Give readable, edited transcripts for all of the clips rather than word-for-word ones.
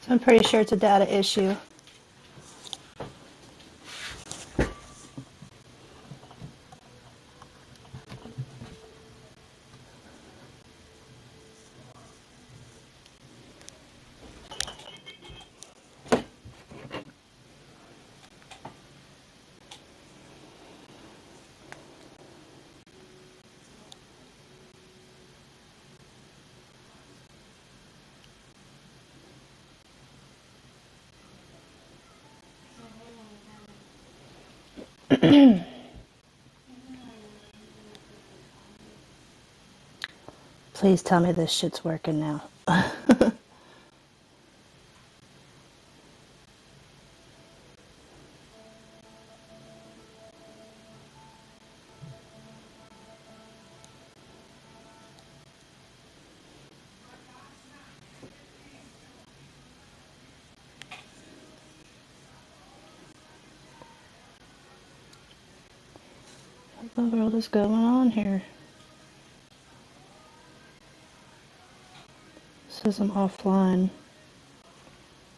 So I'm pretty sure it's a data issue. Please tell me this shit's working now. What the world is going on here? It says I'm offline.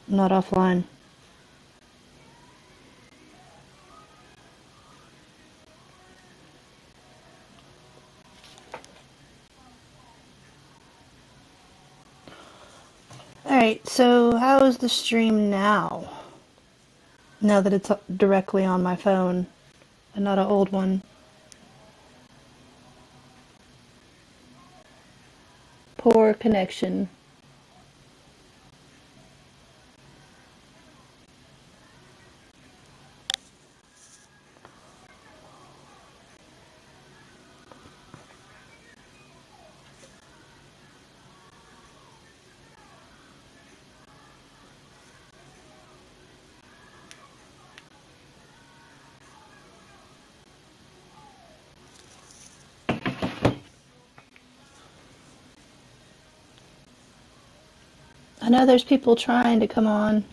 I'm not offline. Alright, so how is the stream now? Now that it's directly on my phone and not an old one. Poor connection. I know there's people trying to come on.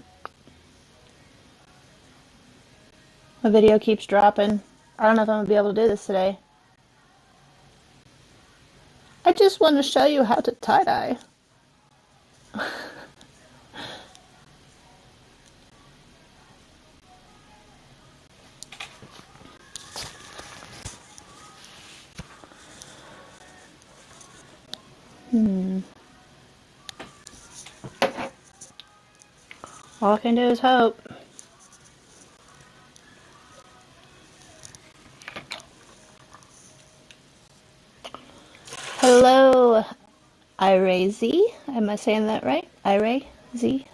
My video keeps dropping. I don't know if I'm going to be able to do this today. I just want to show you how to tie-dye. All I can do is hope. Hello, Ira Z. Am I saying that right? Ira Z.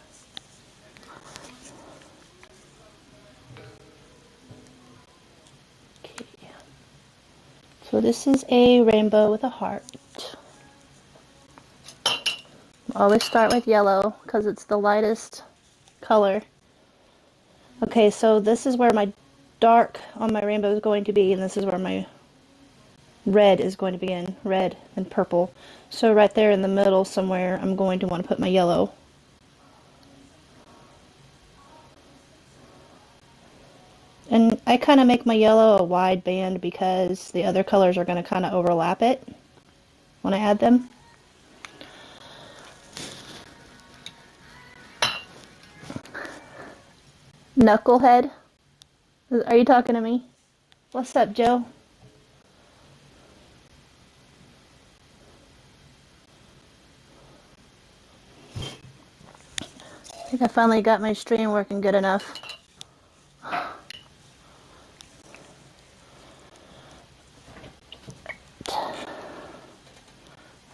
Okay. So this is a rainbow with a heart. Always start with yellow because it's the lightest color. Okay, so this is where my dark on my rainbow is going to be, and this is where my red is going to begin. Red and purple. So right there in the middle somewhere, I'm going to want to put my yellow. And I kind of make my yellow a wide band because the other colors are going to kind of overlap it when I add them. Knucklehead? Are you talking to me? What's up, Joe? I think I finally got my stream working good enough.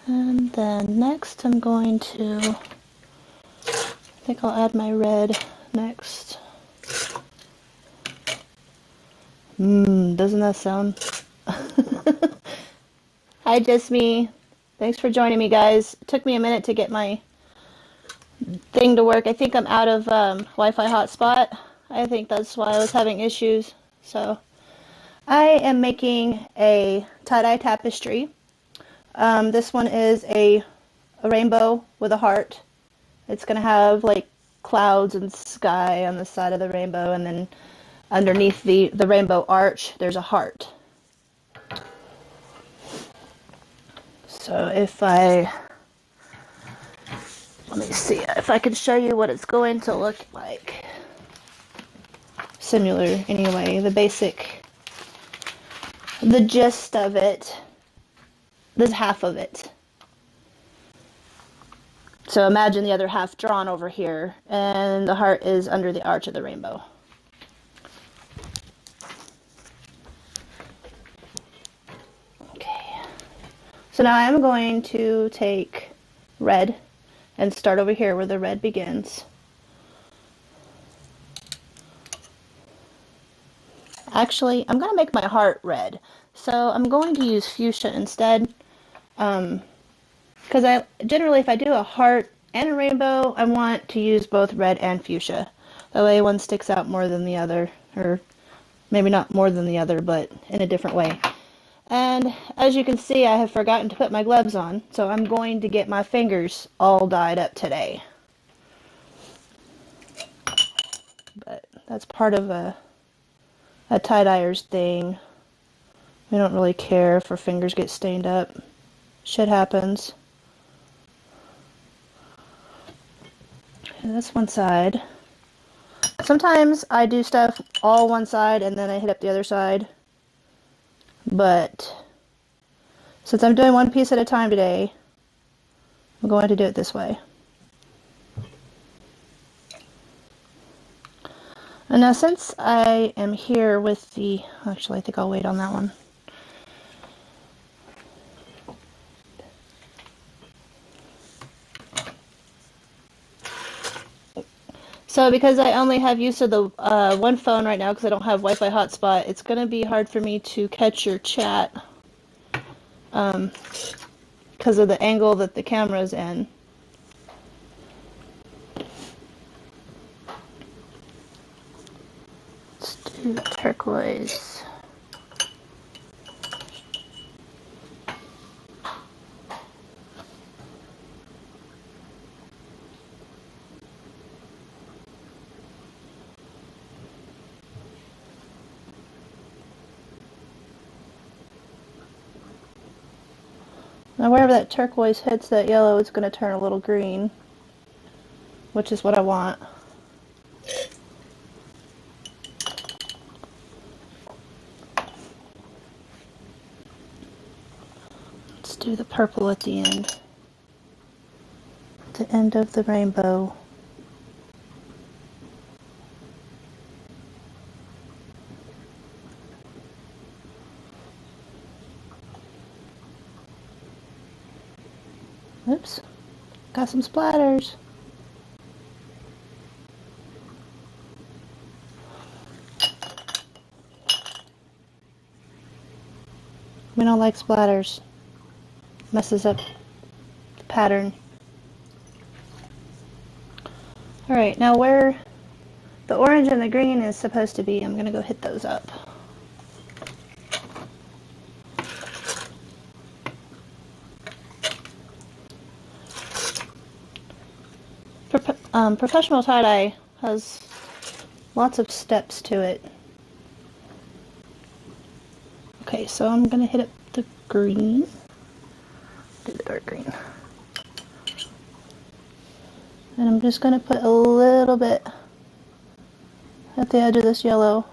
And then next I'm going to, I think I'll add my red next. Doesn't that sound? Hi, Just Me. Thanks for joining me, guys. It took me a minute to get my thing to work. I think I'm out of Wi-Fi hotspot. I think that's why I was having issues. So I am making a tie-dye tapestry. This one is a rainbow with a heart. It's going to have like clouds and sky on the side of the rainbow, and then underneath the rainbow arch there's a heart. So if I Let me see if I can show you what it's going to look like. Similar anyway, the gist of it. This is half of it. So imagine the other half drawn over here, and the heart is under the arch of the rainbow. Okay. So now I'm going to take red and start over here where the red begins. Actually, I'm going to make my heart red. So I'm going to use fuchsia instead. Because generally, if I do a heart and a rainbow, I want to use both red and fuchsia. That way one sticks out more than the other, or maybe not more than the other, but in a different way. And as you can see, I have forgotten to put my gloves on, so I'm going to get my fingers all dyed up today. But that's part of a tie-dyer's thing. We don't really care if our fingers get stained up. Shit happens. And that's one side. Sometimes I do stuff all one side and then I hit up the other side. But since I'm doing one piece at a time today, I'm going to do it this way. And now since I am here with the... Actually, I think I'll wait on that one. So because I only have use of the one phone right now because I don't have Wi-Fi hotspot, it's going to be hard for me to catch your chat because of the angle that the camera's in. Let's do turquoise. Now wherever that turquoise hits that yellow, it's going to turn a little green, which is what I want. Let's do the purple at the end. The end of the rainbow. Oops, got some splatters. We don't like splatters. Messes up the pattern. Alright, now where the orange and the green is supposed to be, I'm going to go hit those up. Professional tie-dye has lots of steps to it. Okay, so I'm going to hit up the green. Do the dark green. And I'm just going to put a little bit at the edge of this yellow.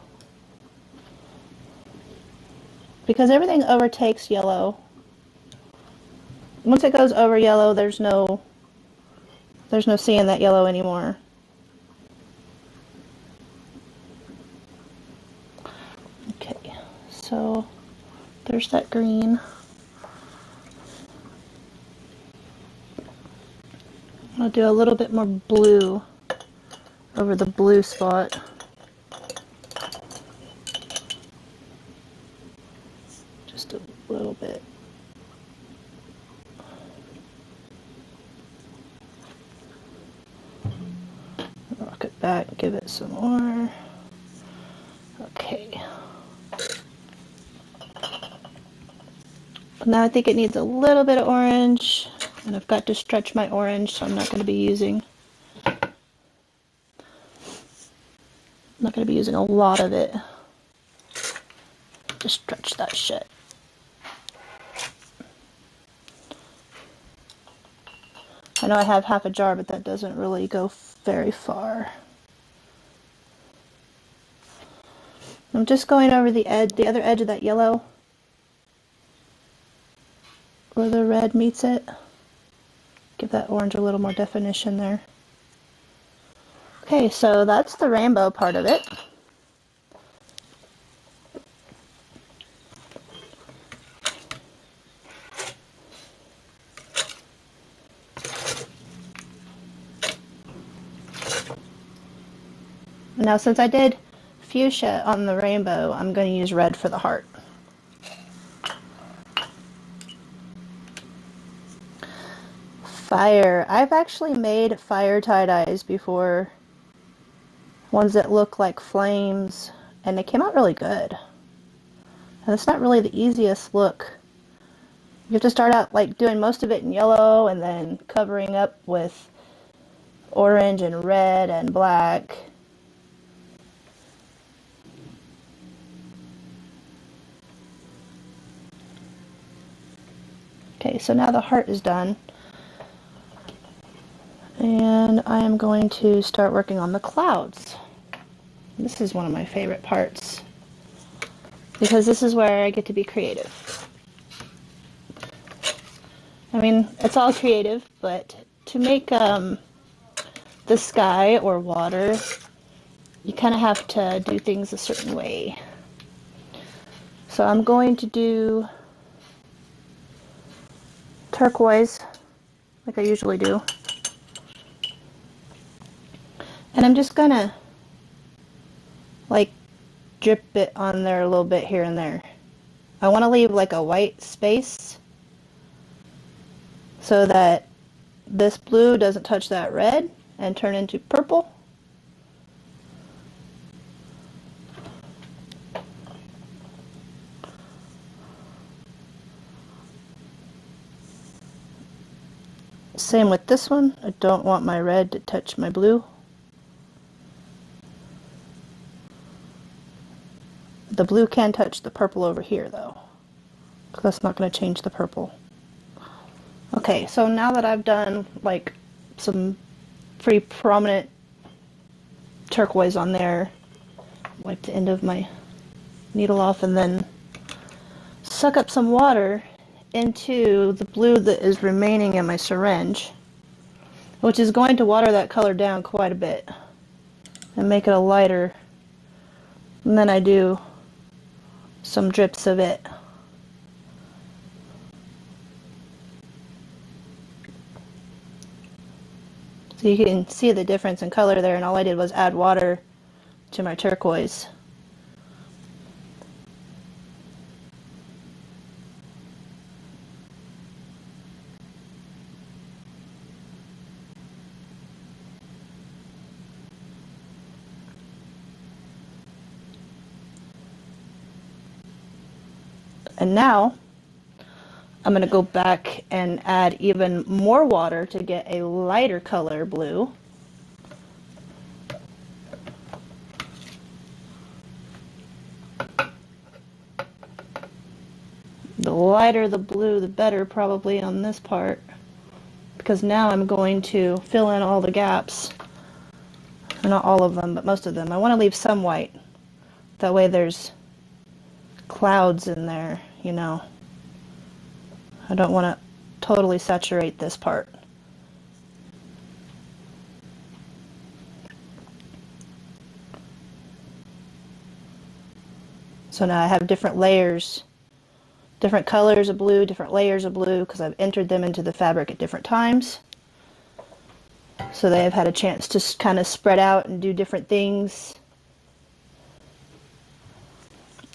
Because everything overtakes yellow. Once it goes over yellow, there's no seeing that yellow anymore. Okay, so there's that green. I'll do a little bit more blue over the blue spot. Just a little bit. Rock it back, give it some more. Okay. Now I think it needs a little bit of orange, and I've got to stretch my orange, so I'm not going to be using a lot of it. Just stretch that shit. I know I have half a jar, but that doesn't really go very far. I'm just going over the edge, the other edge of that yellow, where the red meets it. Give that orange a little more definition there. Okay, so that's the rainbow part of it. Now since I did fuchsia on the rainbow, I'm going to use red for the heart. Fire. I've actually made fire tie-dyes before. Ones that look like flames, and they came out really good. And it's not really the easiest look. You have to start out like doing most of it in yellow and then covering up with orange and red and black. Okay, so now the heart is done. And I am going to start working on the clouds. This is one of my favorite parts because this is where I get to be creative. I mean, it's all creative, but to make the sky or water, you kind of have to do things a certain way. So I'm going to do turquoise, like I usually do. And I'm just gonna like drip it on there a little bit here and there. I want to leave like a white space so that this blue doesn't touch that red and turn into purple. Same with this one. I don't want my red to touch my blue. The blue can touch the purple over here though, so that's not going to change the purple. Okay, so now that I've done like some pretty prominent turquoise on there, wipe the end of my needle off and then suck up some water into the blue that is remaining in my syringe, which is going to water that color down quite a bit and make it a lighter. And then I do some drips of it. So you can see the difference in color there, and all I did was add water to my turquoise. And now I'm going to go back and add even more water to get a lighter color blue. The lighter the blue, the better probably on this part, because now I'm going to fill in all the gaps. Not all of them, but most of them. I want to leave some white. That way there's clouds in there, you know. I don't want to totally saturate this part. So now I have different layers, different colors of blue, different layers of blue, because I've entered them into the fabric at different times. So they have had a chance to kind of spread out and do different things.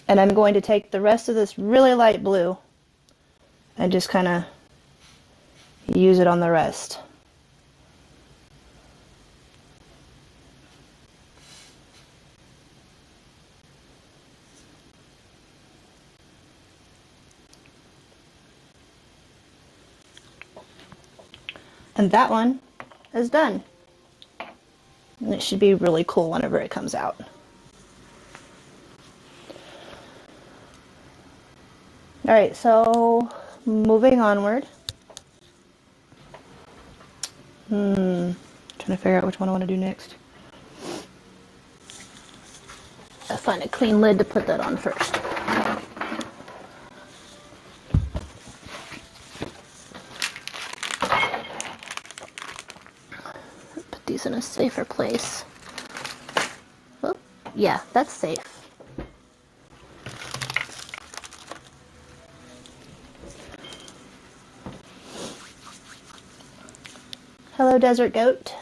And I'm going to take the rest of this really light blue and just kind of use it on the rest. And that one is done. And it should be really cool whenever it comes out. Alright, so moving onward. Trying to figure out which one I want to do next. I'll find a clean lid to put that on first. Put these in a safer place. Oh, yeah, that's safe. Hello, Desert Goat.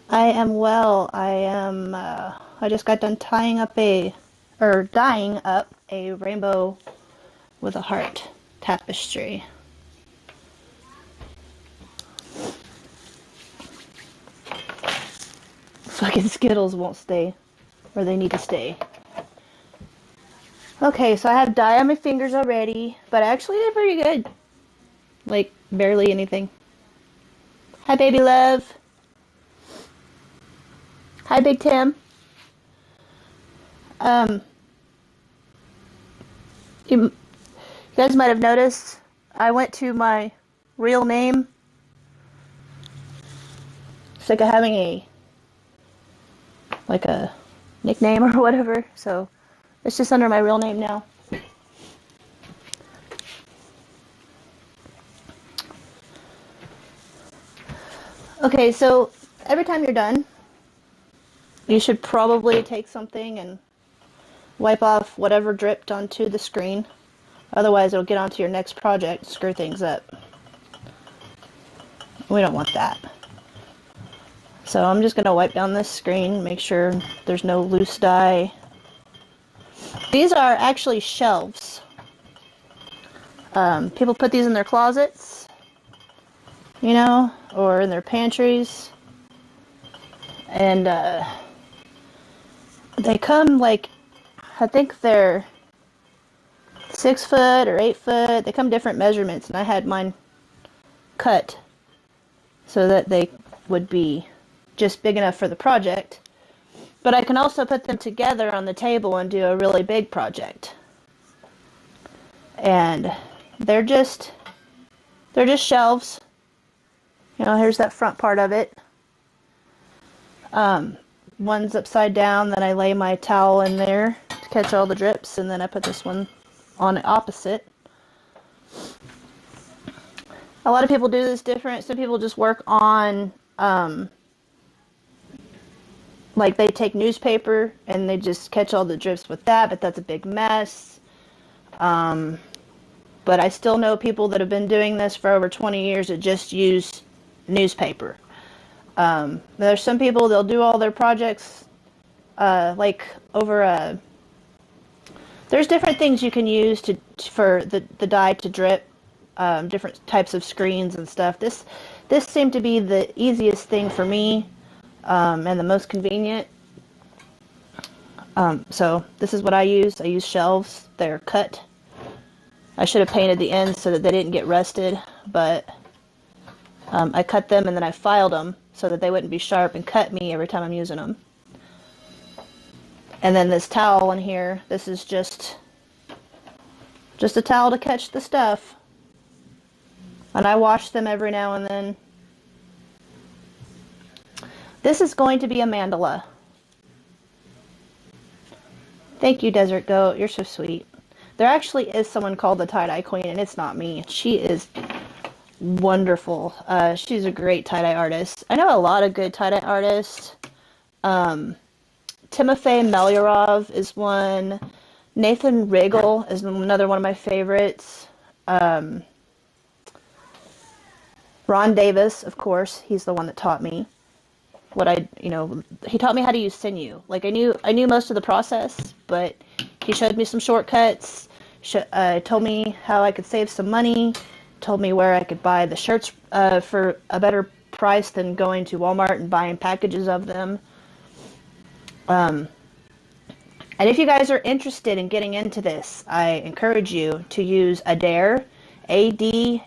I am well. I just got done dyeing up a rainbow with a heart tapestry. Fucking Skittles won't stay where they need to stay. Okay, so I have dye on my fingers already, but I actually did pretty good. Like, barely anything. Hi, baby love. Hi, Big Tim. You guys might have noticed I went to my real name. Sick of having a nickname or whatever, so it's just under my real name now. Okay, so every time you're done, you should probably take something and wipe off whatever dripped onto the screen. Otherwise, it'll get onto your next project and screw things up. We don't want that. So I'm just going to wipe down this screen, make sure there's no loose dye. These are actually shelves. People put these in their closets, you know, or in their pantries. And they come like, I think they're 6 foot or 8 foot. They come different measurements, and I had mine cut so that they would be just big enough for the project. But I can also put them together on the table and do a really big project. And they're just shelves. You know, here's that front part of it. One's upside down, then I lay my towel in there to catch all the drips, and then I put this one on the opposite. A lot of people do this different. Some people just work on, like they take newspaper and they just catch all the drips with that, but that's a big mess. But I still know people that have been doing this for over 20 years that just use newspaper. There's some people, they'll do all their projects like over there's different things you can use for the dye to drip, different types of screens and stuff. This seemed to be the easiest thing for me, and the most convenient. So this is what I use. I use shelves. They're cut. I should have painted the ends so that they didn't get rusted, but I cut them and then I filed them so that they wouldn't be sharp and cut me every time I'm using them. And then this towel in here, this is just a towel to catch the stuff. And I wash them every now and then. This is going to be a mandala. Thank you, Desert Goat. You're so sweet. There actually is someone called the Tie-Dye Queen, and it's not me. She is wonderful. She's a great tie-dye artist. I know a lot of good tie-dye artists. Timofey Melyarov is one. Nathan Riggle is another one of my favorites. Ron Davis, of course, he's the one that taught me he taught me how to use Sinew. Like I knew most of the process, but he showed me some shortcuts, told me how I could save some money, told me where I could buy the shirts for a better price than going to Walmart and buying packages of them. And if you guys are interested in getting into this, I encourage you to use Adair, Adair,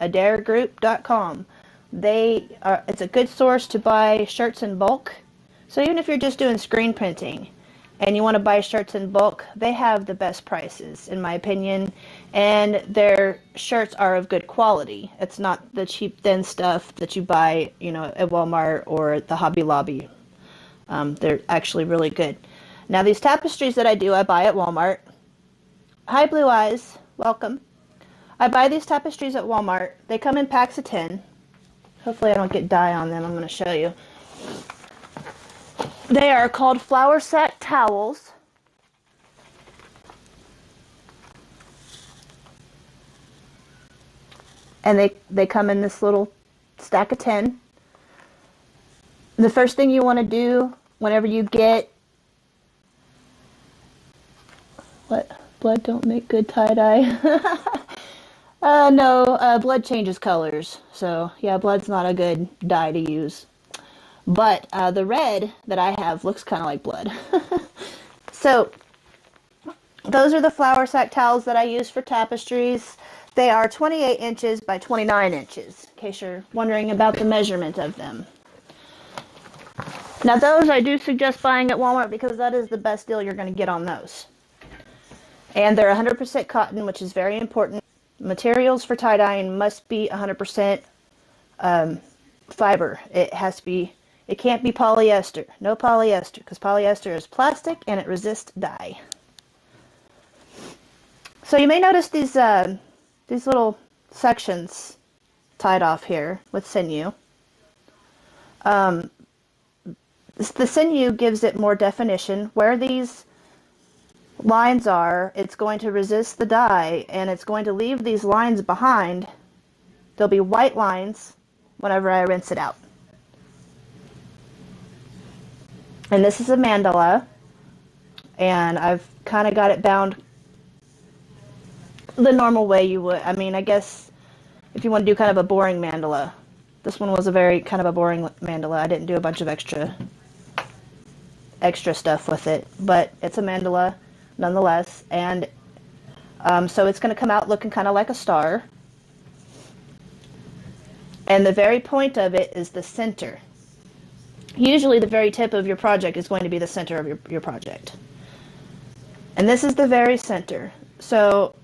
adairgroup.com. It's a good source to buy shirts in bulk. So even if you're just doing screen printing, and you want to buy shirts in bulk, they have the best prices, in my opinion, and their shirts are of good quality. It's not the cheap, thin stuff that you buy, at Walmart or at the Hobby Lobby. They're actually really good. Now, these tapestries that I buy at Walmart. Hi, Blue Eyes. Welcome. I buy these tapestries at Walmart. They come in packs of 10. Hopefully I don't get dye on them. I'm going to show you. They are called flour sack towels. And they come in this little stack of 10. The first thing you want to do whenever you get... What? Blood don't make good tie-dye. No, blood changes colors. So, yeah, blood's not a good dye to use. But the red that I have looks kind of like blood. So, those are the flour sack towels that I use for tapestries. They are 28 inches by 29 inches, in case you're wondering about the measurement of them. Now, those I do suggest buying at Walmart because that is the best deal you're going to get on those. And they're 100% cotton, which is very important. Materials for tie-dyeing must be 100% fiber. It can't be polyester. No polyester, because polyester is plastic and it resists dye. So you may notice these little sections tied off here with sinew. The sinew gives it more definition. Where these lines are, it's going to resist the dye, and it's going to leave these lines behind. There'll be white lines whenever I rinse it out. And this is a mandala, and I've kind of got it bound the normal way you would. I mean, I guess if you want to do kind of a boring mandala. This one was a very kind of a boring mandala. I didn't do a bunch of extra stuff with it, but it's a mandala nonetheless, and so it's going to come out looking kind of like a star, and the very point of it is the center. Usually the very tip of your project is going to be the center of your project, and this is the very center. So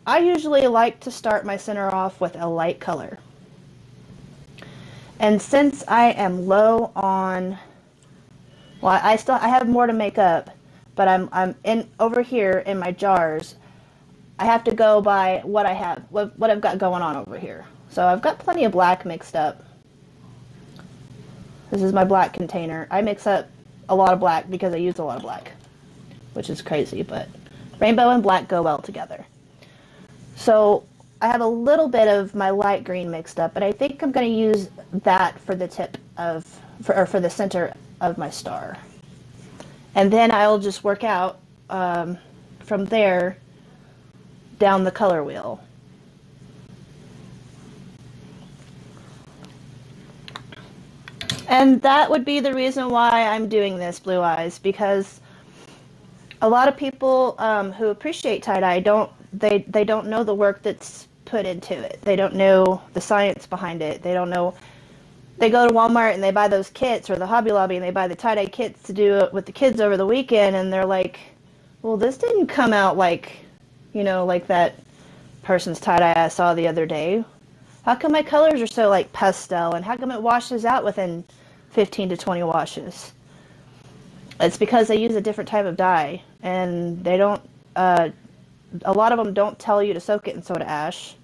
I usually like to start my center off with a light color, and since I am low on, well, I have more to make up, but I'm in over here in my jars. I have to go by what I have, what I've got going on over here. So I've got plenty of black mixed up. This is my black container. I mix up a lot of black because I use a lot of black, which is crazy, but rainbow and black go well together. So I have a little bit of my light green mixed up, but I think I'm going to use that for the tip of, for the center of my star. And then I'll just work out from there down the color wheel. And that would be the reason why I'm doing this, Blue Eyes, because a lot of people who appreciate tie-dye they don't know the work that's put into it. They don't know the science behind it. They don't know. They go to Walmart and they buy those kits, or the Hobby Lobby, and they buy the tie-dye kits to do it with the kids over the weekend, and they're like, well, this didn't come out like, like that person's tie-dye I saw the other day. How come my colors are so like pastel, and how come it washes out within 15 to 20 washes? It's because they use a different type of dye, and they don't, a lot of them don't tell you to soak it in soda ash.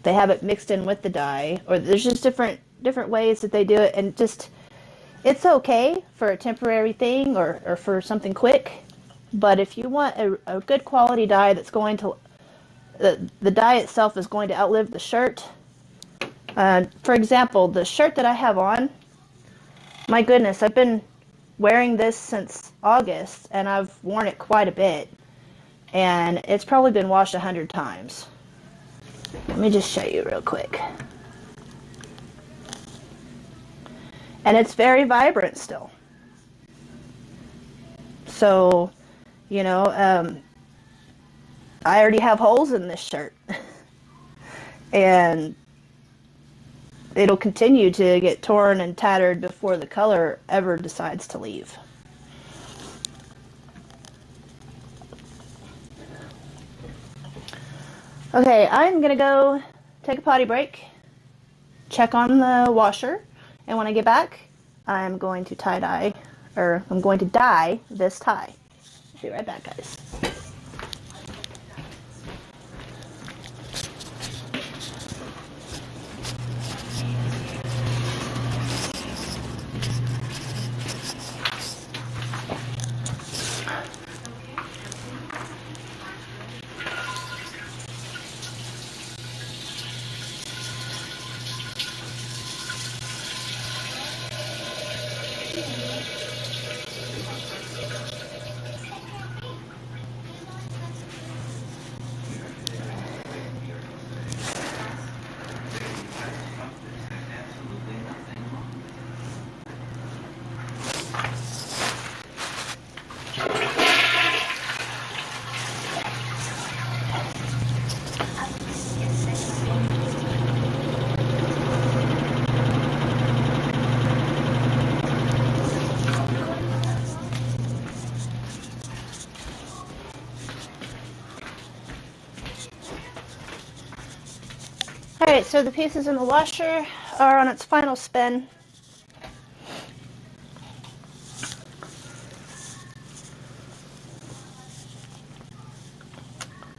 They have it mixed in with the dye, or there's just different ways that they do it, and just, it's okay for a temporary thing or for something quick, but if you want a good quality dye that's going to, the dye itself is going to outlive the shirt. For example, the shirt that I have on, my goodness, I've been wearing this since August, and I've worn it quite a bit, and it's probably been washed 100 times. Let me just show you real quick. And it's very vibrant still. So, I already have holes in this shirt. And it'll continue to get torn and tattered before the color ever decides to leave. Okay, I'm gonna go take a potty break, check on the washer, and when I get back, I'm going to tie-dye, or I'm going to dye this tie. Be right back, guys. Alright, so the pieces in the washer are on its final spin.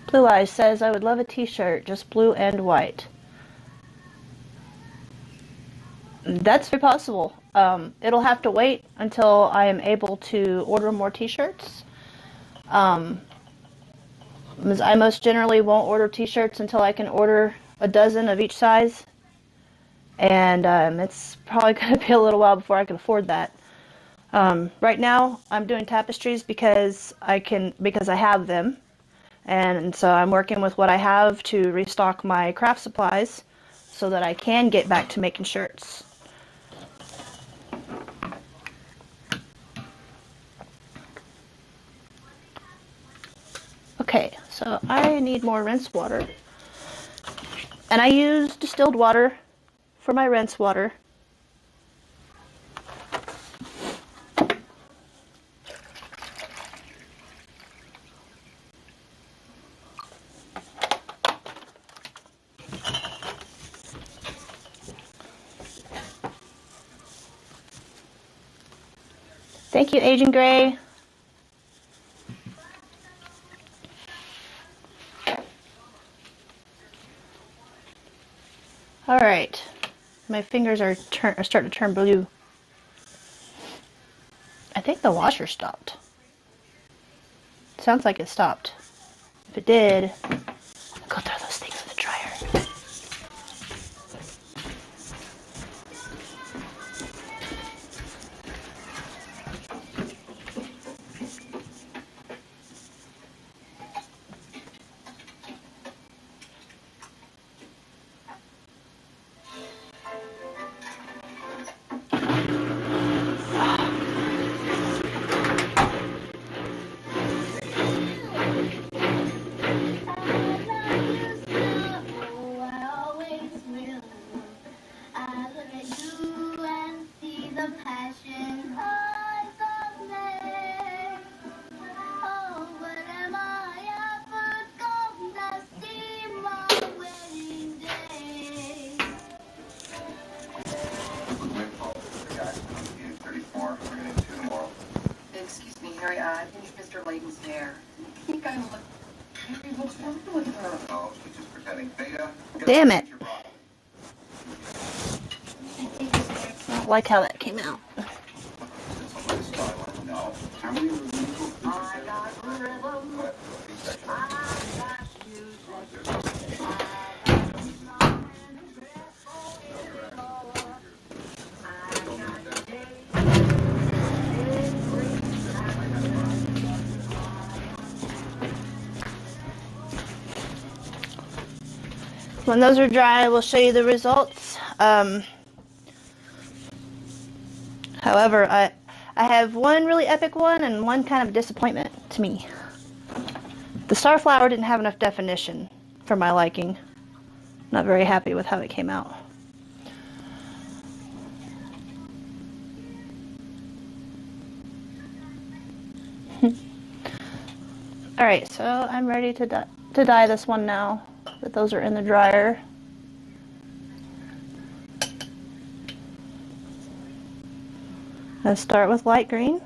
Blue Eyes says, I would love a t-shirt, just blue and white. That's very possible. It'll have to wait until I am able to order more t-shirts. I most generally won't order t-shirts until I can order a dozen of each size. And it's probably going to be a little while before I can afford that. Right now, I'm doing tapestries because I have them. And so I'm working with what I have to restock my craft supplies so that I can get back to making shirts. Okay, so I need more rinse water. And I use distilled water for my rinse water. Thank you, Agent Gray. All right, my fingers are starting to turn blue. I think the washer stopped. Sounds like it stopped. If it did, I'll go throw those things in the dryer. Excuse me, Harry, I think Mr. Layton's there. I think I'm Harry, what's wrong with her? Oh, she's just pretending. Beta. Damn it. I don't like how that came out. No. How many I got rhythm. I got music. When those are dry, we'll show you the results. However, I have one really epic one and one kind of disappointment to me. The Starflower didn't have enough definition for my liking. Not very happy with how it came out. Alright, so I'm ready to dye this one now. but those are in the dryer. Let's start with light green.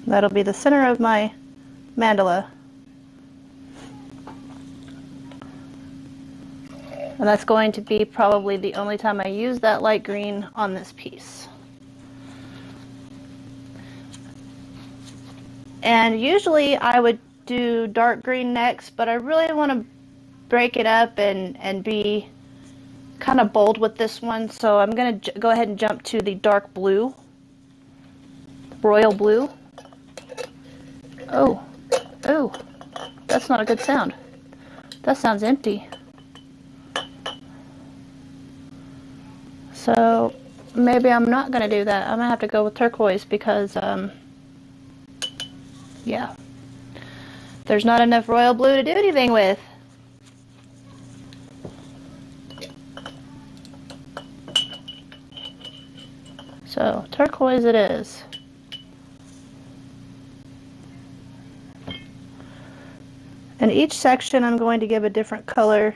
That'll be the center of my mandala. And that's going to be probably the only time I use that light green on this piece. And usually I would do dark green next, but I really want to break it up and be kind of bold with this one. So I'm going to go ahead and jump to the dark blue, royal blue. Oh, oh, that's not a good sound. That sounds empty. So maybe I'm not going to do that. I'm going to have to go with turquoise because, yeah, there's not enough royal blue to do anything with. So turquoise it is. And each section I'm going to give a different color.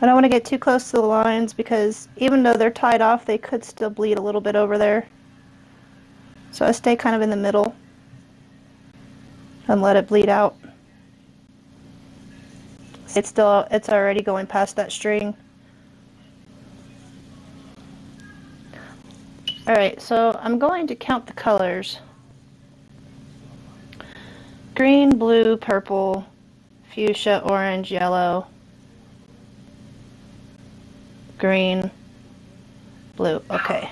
I don't want to get too close to the lines because even though they're tied off, they could still bleed a little bit over there. So I stay kind of in the middle and let it bleed out. It's already going past that string. Alright, so I'm going to count the colors. Green, blue, purple, fuchsia, orange, yellow, green, blue. Okay.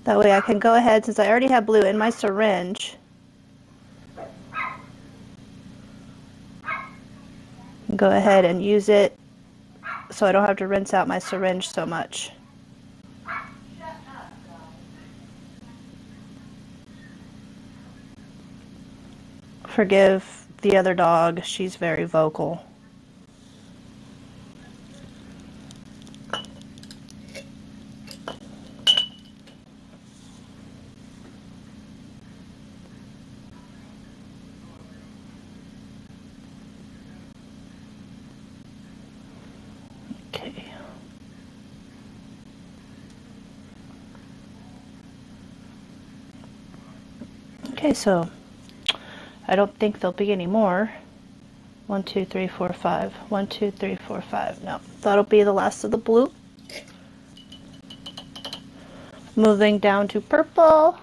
That way I can go ahead, since I already have blue in my syringe, go ahead and use it so I don't have to rinse out my syringe so much. Forgive the other dog, she's very vocal. Okay. Okay, so I don't think there'll be any more. 1, 2, 3, 4, 5. 1, 2, 3, 4, 5. No, that'll be the last of the blue. Moving down to purple.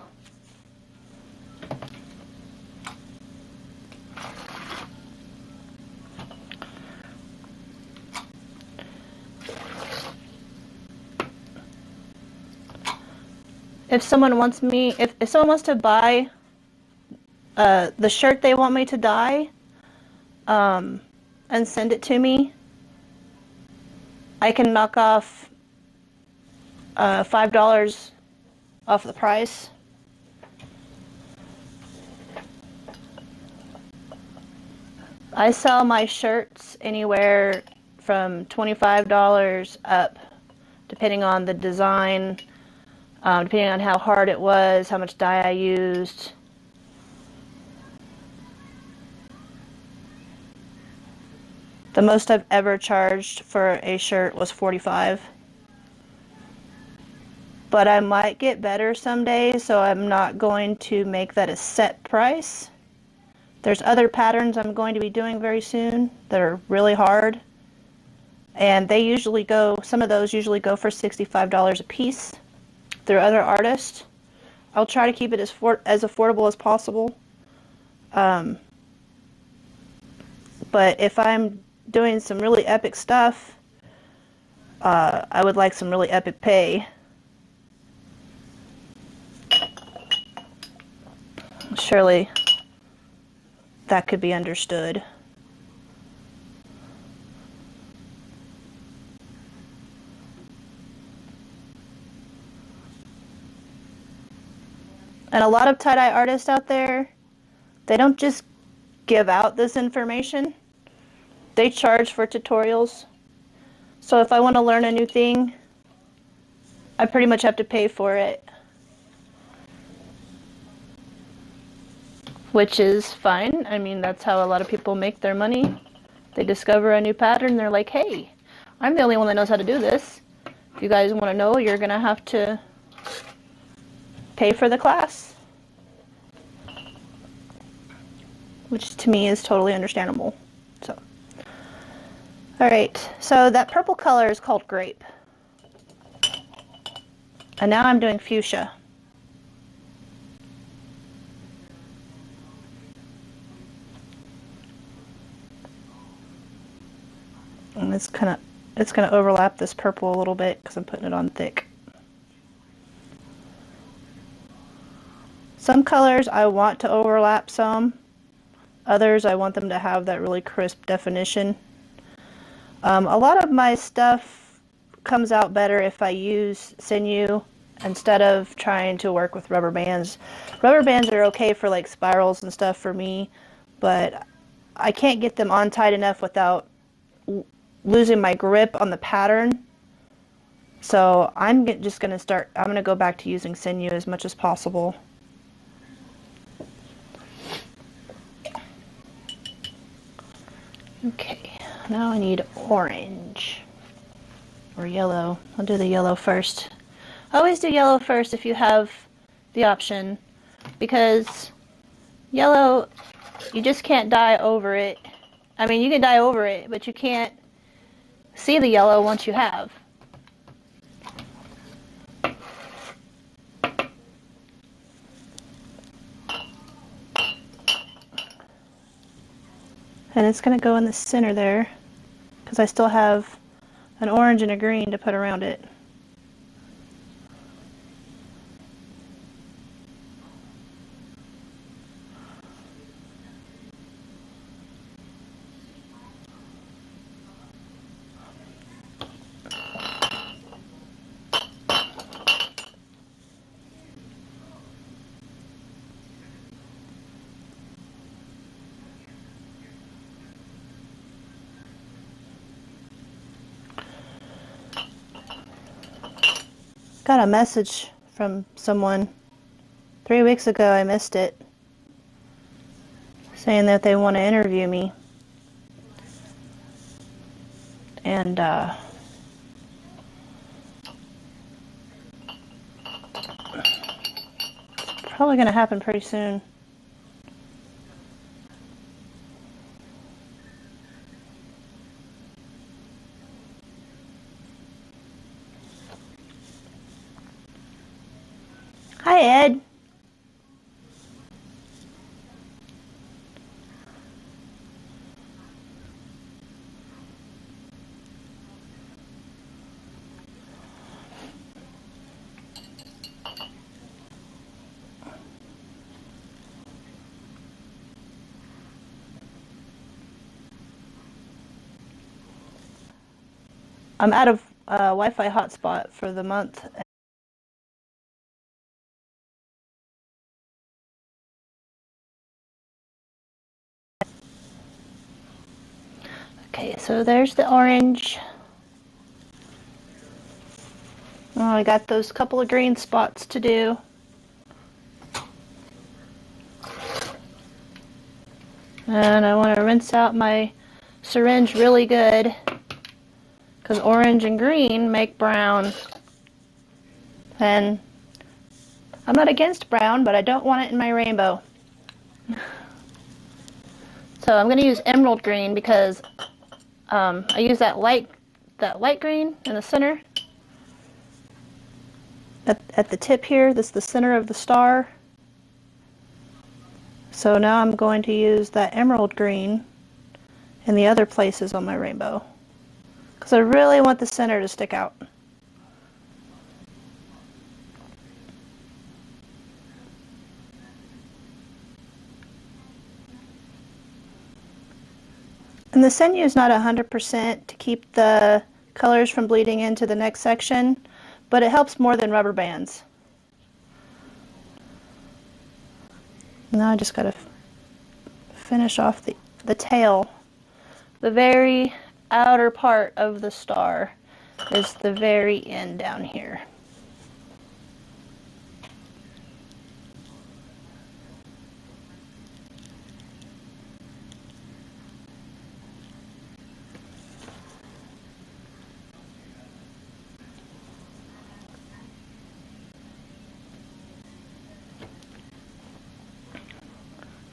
If someone wants to buy the shirt they want me to dye, and send it to me, I can knock off $5 off the price. I sell my shirts anywhere from $25 up, depending on the design, depending on how hard it was, how much dye I used. The most I've ever charged for a shirt was $45. But I might get better someday, so I'm not going to make that a set price. There's other patterns I'm going to be doing very soon that are really hard. And they usually go, some of those usually go for $65 a piece through other artists. I'll try to keep it as affordable as possible. But if I'm doing some really epic stuff, I would like some really epic pay. Surely that could be understood. And a lot of tie-dye artists out there, they don't just give out this information. They charge for tutorials. So if I want to learn a new thing, I pretty much have to pay for it. Which is fine. I mean, that's how a lot of people make their money. They discover a new pattern, they're like, hey, I'm the only one that knows how to do this. If you guys want to know, you're going to have to pay for the class. Which to me is totally understandable. So, alright, so that purple color is called grape. And now I'm doing fuchsia. And it's gonna overlap this purple a little bit because I'm putting it on thick. Some colors I want to overlap some. Others I want them to have that really crisp definition. A lot of my stuff comes out better if I use sinew instead of trying to work with rubber bands. Rubber bands are okay for like spirals and stuff for me, but I can't get them on tight enough without losing my grip on the pattern. So I'm going to go back to using sinew as much as possible. Okay, now I need orange or yellow. I'll do the yellow first. Always do yellow first if you have the option, because yellow, you just can't dye over it. I mean, you can dye over it, but you can't see the yellow once you have. And it's going to go in the center there, because I still have an orange and a green to put around it. Got a message from someone 3 weeks ago, I missed it, saying that they want to interview me. And it's probably going to happen pretty soon. Hi, Ed. I'm out of Wi-Fi hotspot for the month. Okay, so there's the orange. Oh, I got those couple of green spots to do. And I want to rinse out my syringe really good, because orange and green make brown. And I'm not against brown, but I don't want it in my rainbow. So I'm going to use emerald green because I use that light green in the center. At the tip here, this is the center of the star. So now I'm going to use that emerald green in the other places on my rainbow, because I really want the center to stick out. And the sinew is not 100% to keep the colors from bleeding into the next section, but it helps more than rubber bands. Now I just gotta finish off the tail. The very outer part of the star is the very end down here.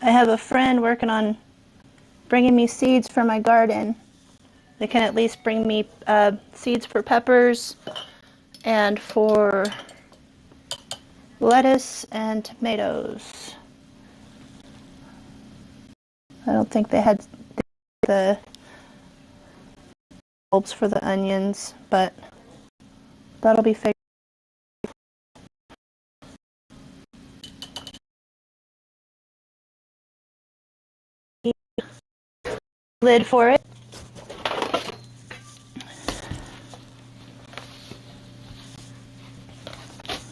I have a friend working on bringing me seeds for my garden. They can at least bring me seeds for peppers and for lettuce and tomatoes. I don't think they had the bulbs for the onions, but that'll be figured. Lid for it.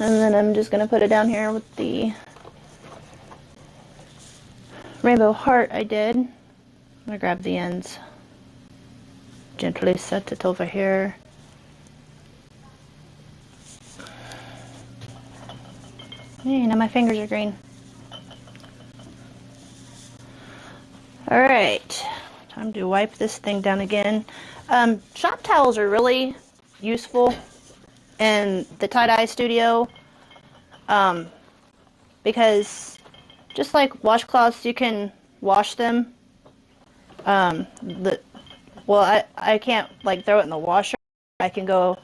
And then I'm just going to put it down here with the rainbow heart I did. I'm going to grab the ends. Gently set it over here. Hey, now my fingers are green. Alright, time to wipe this thing down again. Shop towels are really useful in the tie-dye studio because just like washcloths, you can wash them. I can't like throw it in the washer. I can go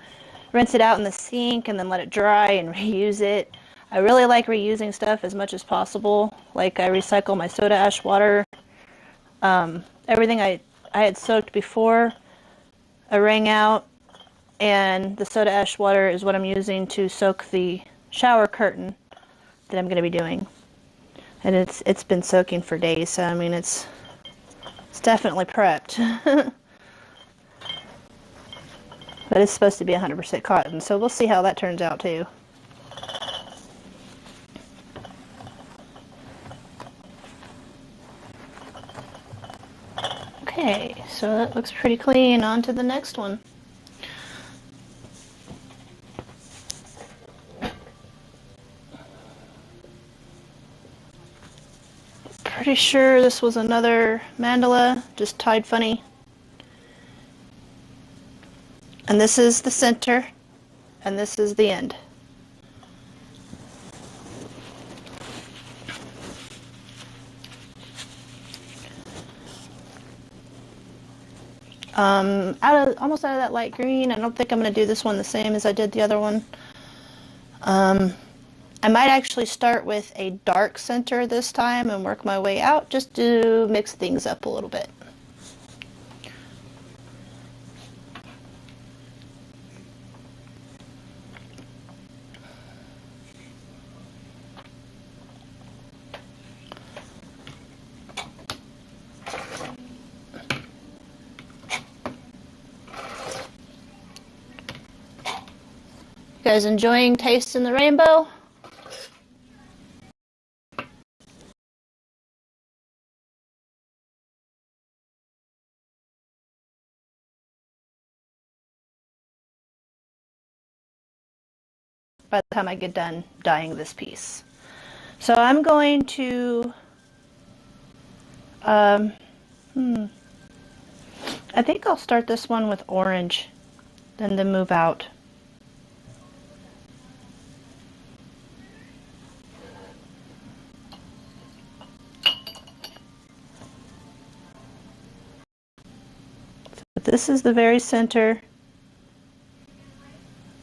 rinse it out in the sink and then let it dry and reuse it. I really like reusing stuff as much as possible. Like I recycle my soda ash water. Everything I had soaked before I wring out, and the soda ash water is what I'm using to soak the shower curtain that I'm going to be doing. And it's been soaking for days, so I mean it's definitely prepped. But it's supposed to be 100% cotton, so we'll see how that turns out too. Okay, so that looks pretty clean. On to the next one. Pretty sure this was another mandala, just tied funny. And this is the center, and this is the end. Almost out of that light green. I don't think I'm going to do this one the same as I did the other one. I might actually start with a dark center this time and work my way out just to mix things up a little bit. You guys enjoying tasting the rainbow? By the time I get done dyeing this piece. So I'm going to, I think I'll start this one with orange, then move out. But this is the very center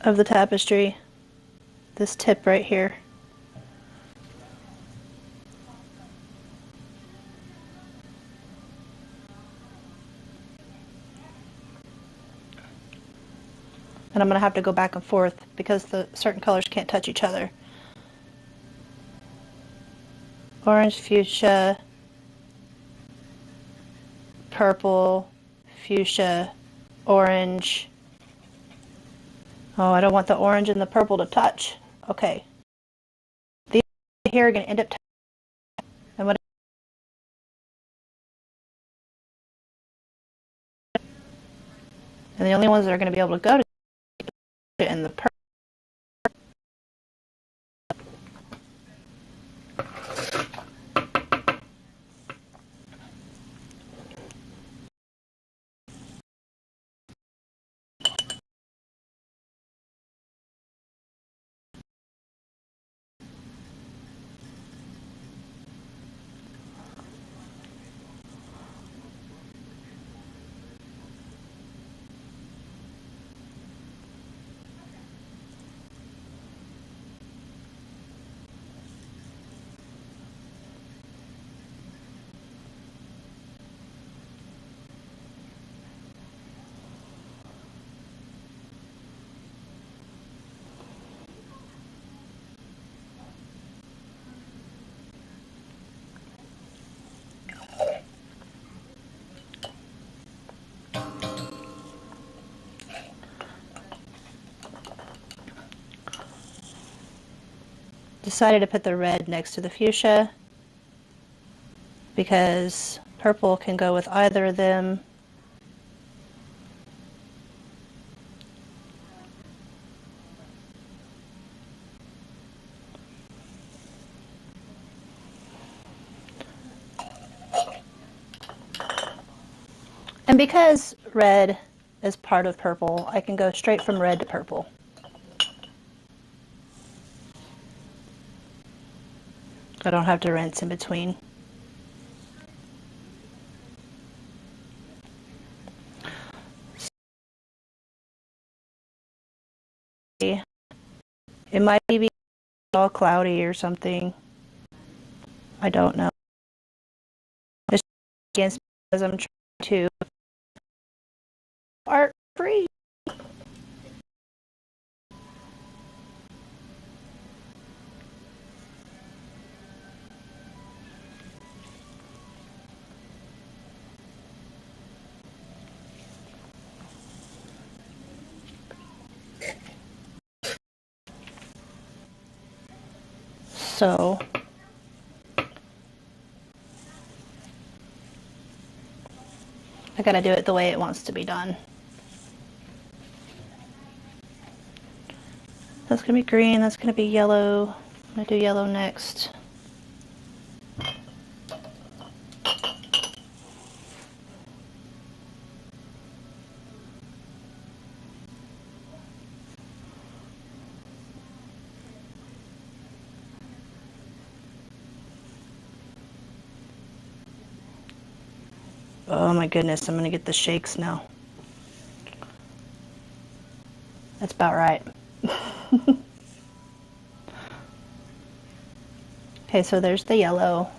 of the tapestry, this tip right here. And I'm going to have to go back and forth because the certain colors can't touch each other. Orange, fuchsia, purple, fuchsia, orange. Oh, I don't want the orange and the purple to touch. Okay. These here are going to end up And the only ones that are going to be able to go to in the purple. Decided to put the red next to the fuchsia because purple can go with either of them. And because red is part of purple, I can go straight from red to purple. I don't have to rinse in between. It might be all cloudy or something. I don't know. It's against because I'm trying to art free. So I gotta do it the way it wants to be done. That's gonna be green, that's gonna be yellow. I'm gonna do yellow next. Oh my goodness, I'm gonna get the shakes now. That's about right. Okay, so there's the yellow.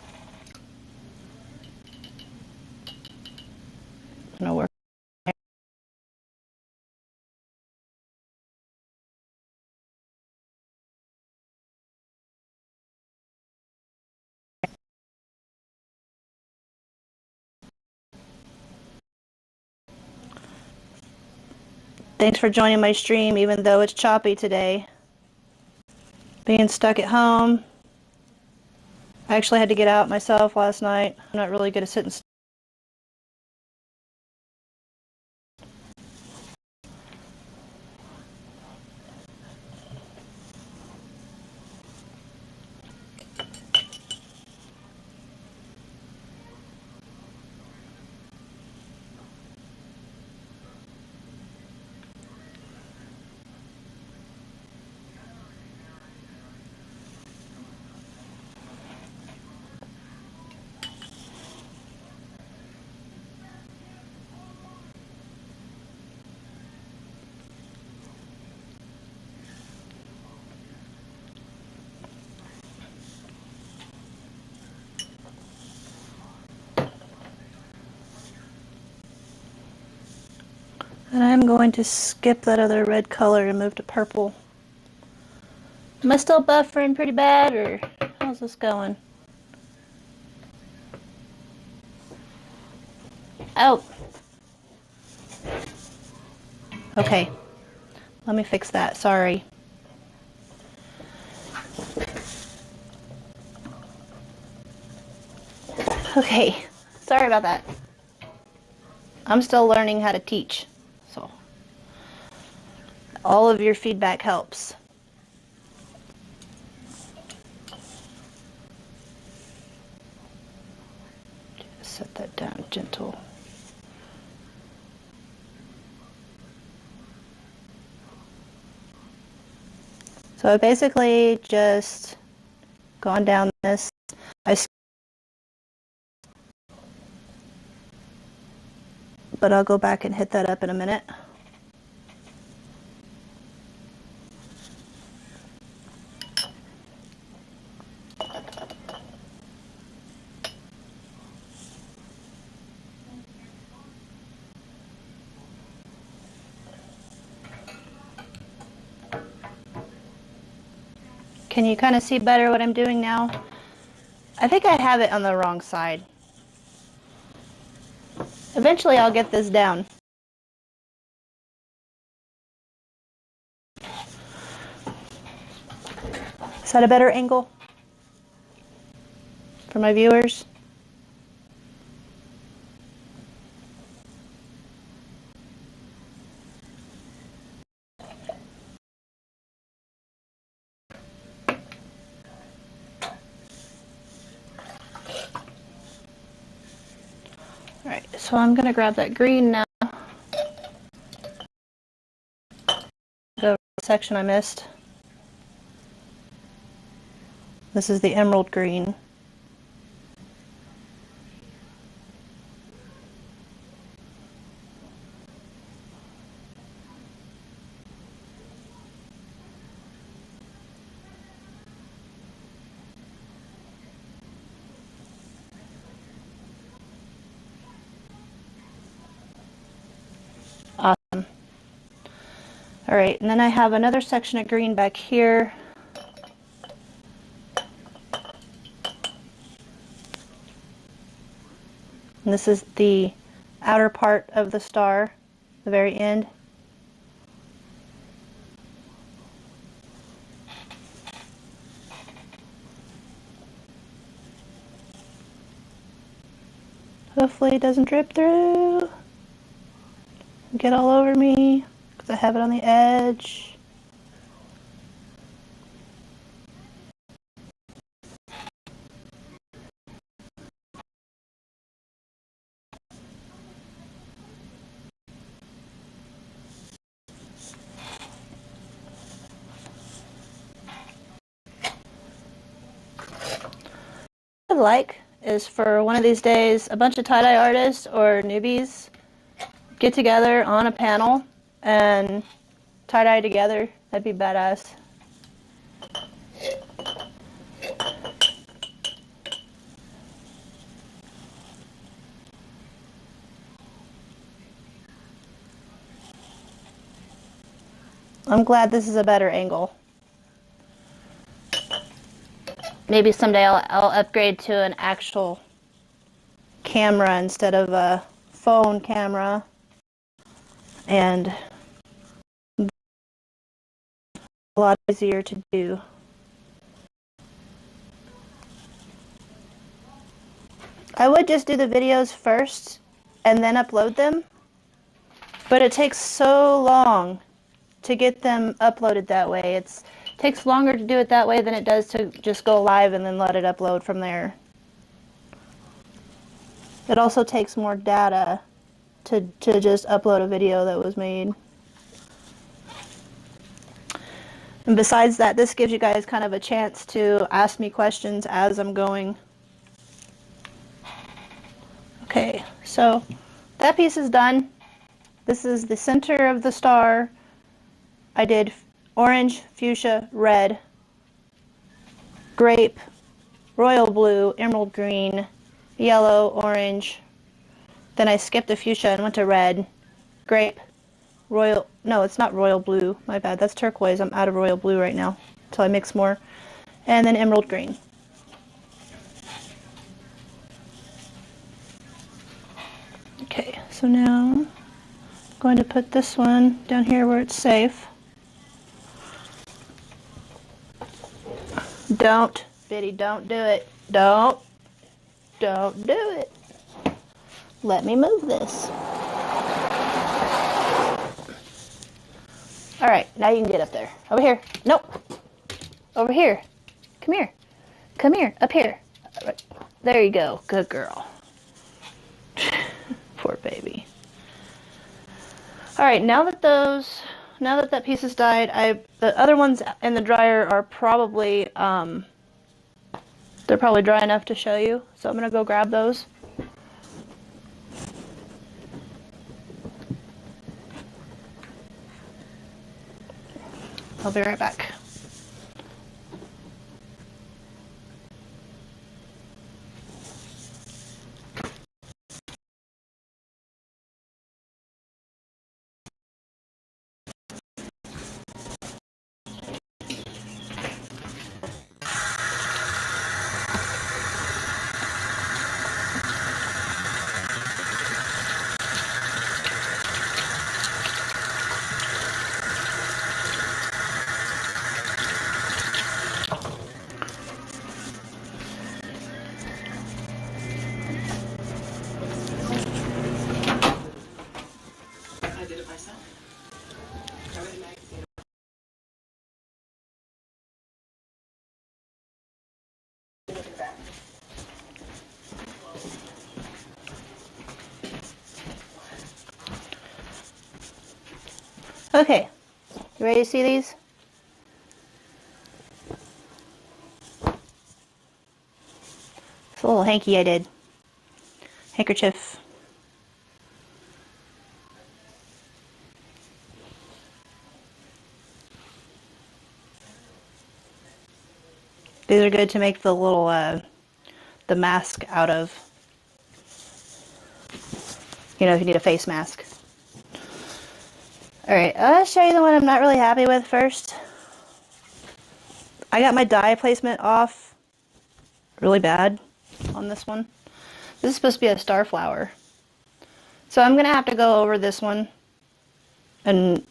I'm gonna work. Thanks for joining my stream, even though it's choppy today. Being stuck at home. I actually had to get out myself last night. I'm not really good at sitting still. And I'm going to skip that other red color and move to purple. Am I still buffering pretty bad, or how's this going? Oh. Okay. Let me fix that. Sorry. Okay. Sorry about that. I'm still learning how to teach. So All of your feedback helps. Just set that down gentle. So I basically just gone down this. But I'll go back and hit that up in a minute. Can you kind of see better what I'm doing now? I think I have it on the wrong side. Eventually I'll get this down. Is that a better angle for my viewers? Alright, so I'm going to grab that green now. The section I missed. This is the emerald green. Awesome. Alright, and then I have another section of green back here. And this is the outer part of the star, the very end. Hopefully it doesn't drip through. Get all over me, because I have it on the edge. What I'd like is for one of these days, a bunch of tie-dye artists or newbies get together on a panel and tie-dye together. That'd be badass. I'm glad this is a better angle. Maybe someday I'll upgrade to an actual camera instead of a phone camera, and a lot easier to do. I would just do the videos first and then upload them, but it takes so long to get them uploaded that way. It takes longer to do it that way than it does to just go live and then let it upload from there. It also takes more data to just upload a video that was made. And besides that, this gives you guys kind of a chance to ask me questions as I'm going. Okay, so that piece is done. This is the center of the star. I did orange, fuchsia, red, grape, royal blue, emerald green, yellow, orange. Then I skipped the fuchsia and went to red, grape, royal, no, it's not royal blue, my bad, that's turquoise. I'm out of royal blue right now until I mix more. And then emerald green. Okay, so now I'm going to put this one down here where it's safe. Don't, Biddy, don't do it. Don't do it. Let me move this. All right, now you can get up there. Over here. Nope. Over here. Come here. Come here. Up here. There you go. Good girl. Poor baby. All right, now that that piece has died, the other ones in the dryer are probably they're probably dry enough to show you. So I'm gonna go grab those. I'll be right back. I did it myself. I read a magazine. Look at that. Okay, you ready to see these? It's a little hanky I did. Handkerchief. These are good to make the little the mask out of. You know, if you need a face mask. Alright, I'll show you the one I'm not really happy with first. I got my die placement off really bad on this one. This is supposed to be a star flower. So I'm going to have to go over this one and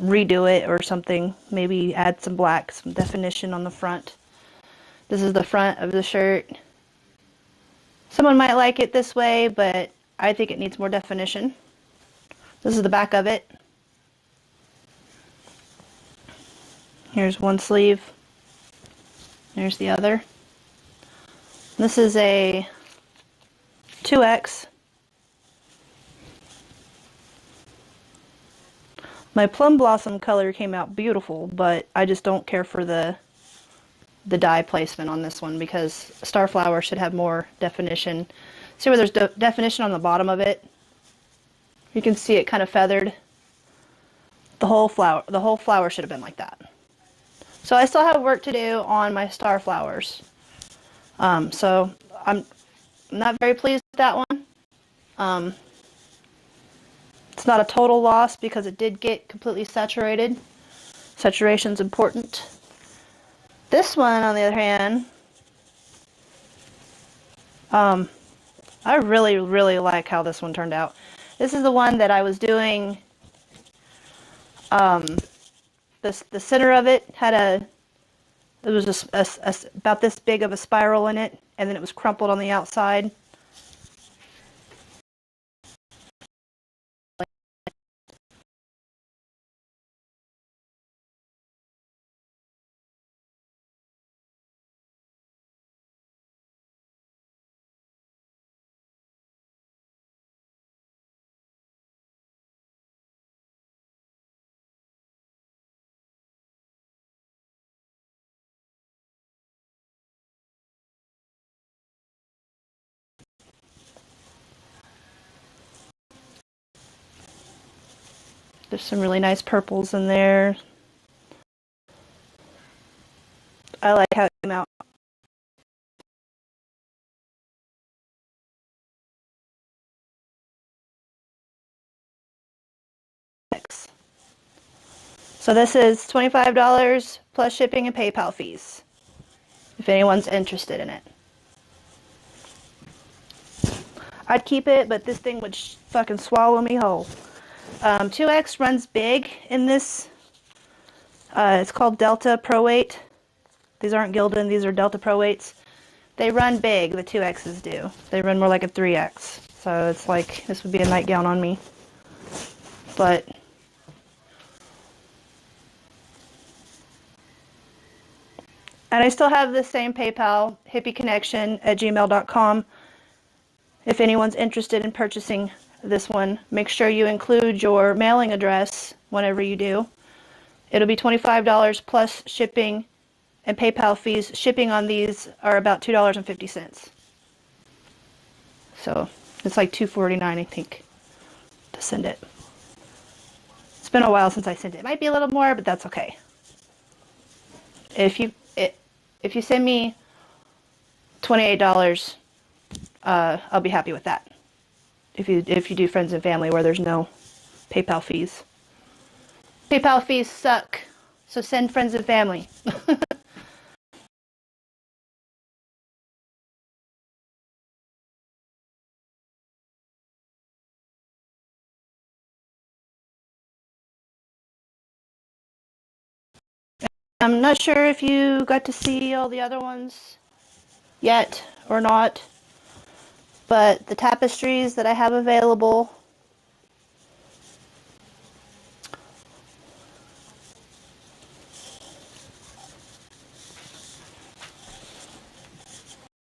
redo it or something. Maybe add some black, some definition on the front. This is the front of the shirt. Someone might like it this way, but I think it needs more definition. This is the back of it. Here's one sleeve. There's the other. This is a 2X. My plum blossom color came out beautiful, but I just don't care for the die placement on this one because Starflower should have more definition. See where there's definition on the bottom of it? You can see it kind of feathered. The whole flower should have been like that. So I still have work to do on my star flowers. So I'm not very pleased with that one. It's not a total loss because it did get completely saturated. Saturation's important. This one, on the other hand, I really, really like how this one turned out. This is the one that I was doing. The center of it had it was just about this big of a spiral in it, and then it was crumpled on the outside. There's some really nice purples in there. I like how it came out. So this is $25 plus shipping and PayPal fees, if anyone's interested in it. I'd keep it, but this thing would fucking swallow me whole. 2X runs big in this. It's called Delta Pro Weight. These aren't Gildan, these are Delta Pro Weights. They run big, the 2Xs do. They run more like a 3X. So it's like, this would be a nightgown on me. But And I still have the same PayPal, hippieconnection@gmail.com. If anyone's interested in purchasing this one, make sure you include your mailing address whenever you do. It'll be $25 plus shipping and PayPal fees. Shipping on these are about $2.50. So it's like $2.49, I think, to send it. It's been a while since I sent it. It might be a little more, but that's okay. If you send me $28, I'll be happy with that. If you do friends and family where there's no PayPal fees. PayPal fees suck, so send friends and family. I'm not sure if you got to see all the other ones yet or not, but the tapestries that I have available,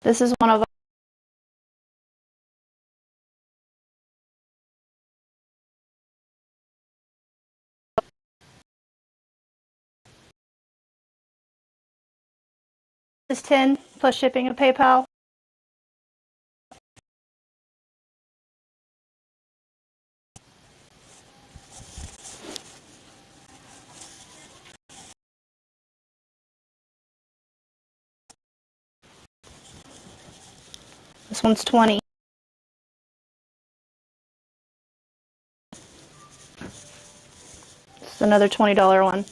this is one of them. This is 10 plus shipping and PayPal. This one's 20. This is another $20 one.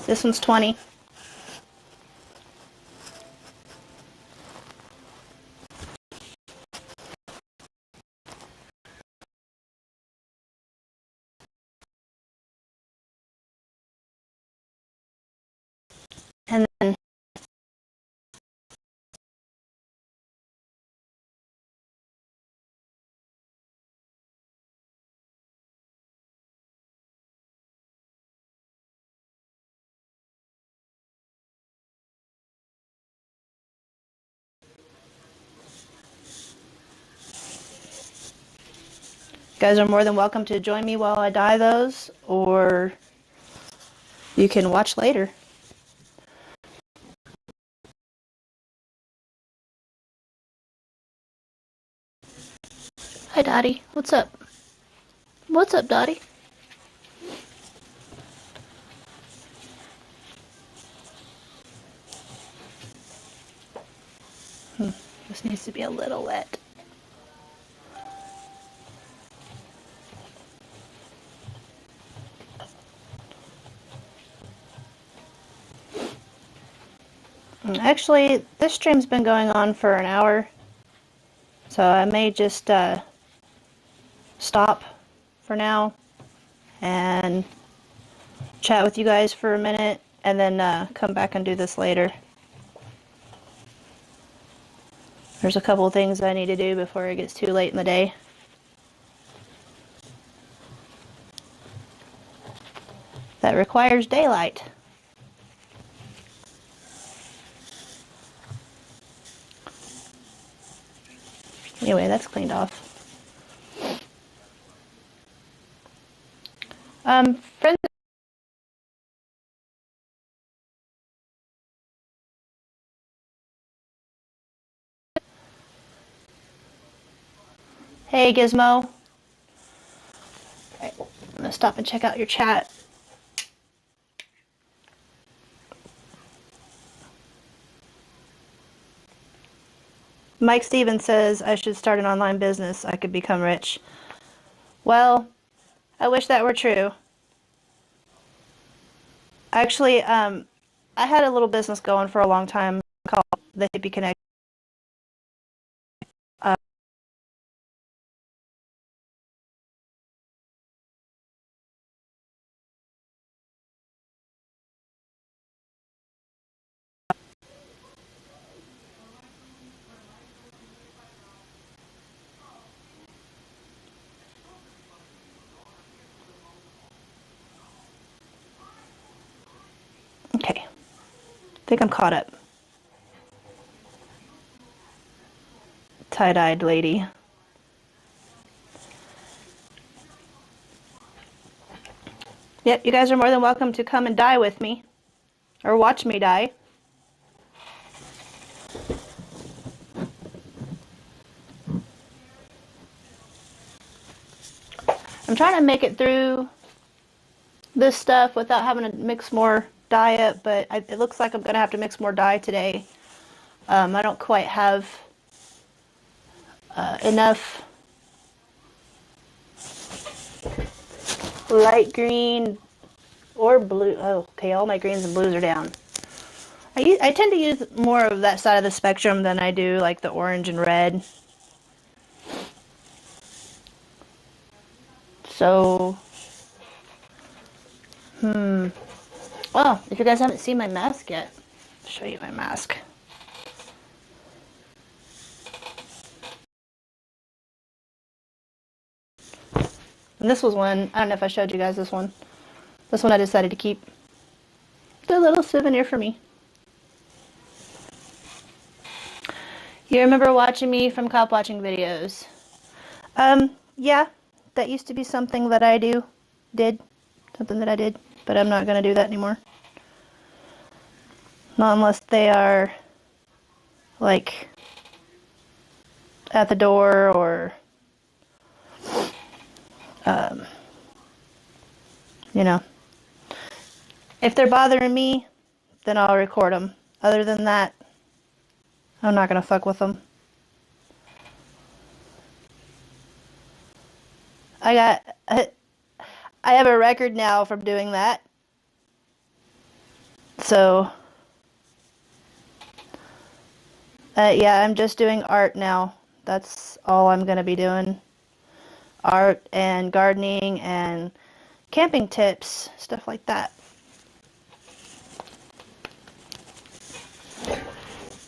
This one's 20. And then you guys are more than welcome to join me while I dye those, or you can watch later. Hi, Dottie. What's up? What's up, Dottie? This needs to be a little wet. Actually, this stream's been going on for an hour, so I may just stop for now and chat with you guys for a minute and then come back and do this later. There's a couple of things I need to do before it gets too late in the day. That requires daylight. Anyway, that's cleaned off. Friends. Hey, Gizmo. Alright, I'm gonna stop and check out your chat. Mike Stevens says I should start an online business. I could become rich. Well, I wish that were true. Actually, I had a little business going for a long time called the Hippie Connect. Uh, okay, I think I'm caught up. Tie-dyed lady. Yep, you guys are more than welcome to come and die with me. Or watch me die. I'm trying to make it through this stuff without having to mix more dye up, but it looks like I'm going to have to mix more dye today. I don't quite have enough light green or blue. Oh, okay, all my greens and blues are down. I tend to use more of that side of the spectrum than I do like the orange and red. So, well, if you guys haven't seen my mask yet, I'll show you my mask. And this was one, I don't know if I showed you guys this one. This one I decided to keep. It's a little souvenir for me. You remember watching me from cop watching videos? Yeah, that used to be something that I did, but I'm not going to do that anymore. Not unless they are, like, at the door or, you know. If they're bothering me, then I'll record them. Other than that, I'm not going to fuck with them. I have a record now from doing that. So, yeah, I'm just doing art now. That's all I'm going to be doing. Art and gardening and camping tips, stuff like that.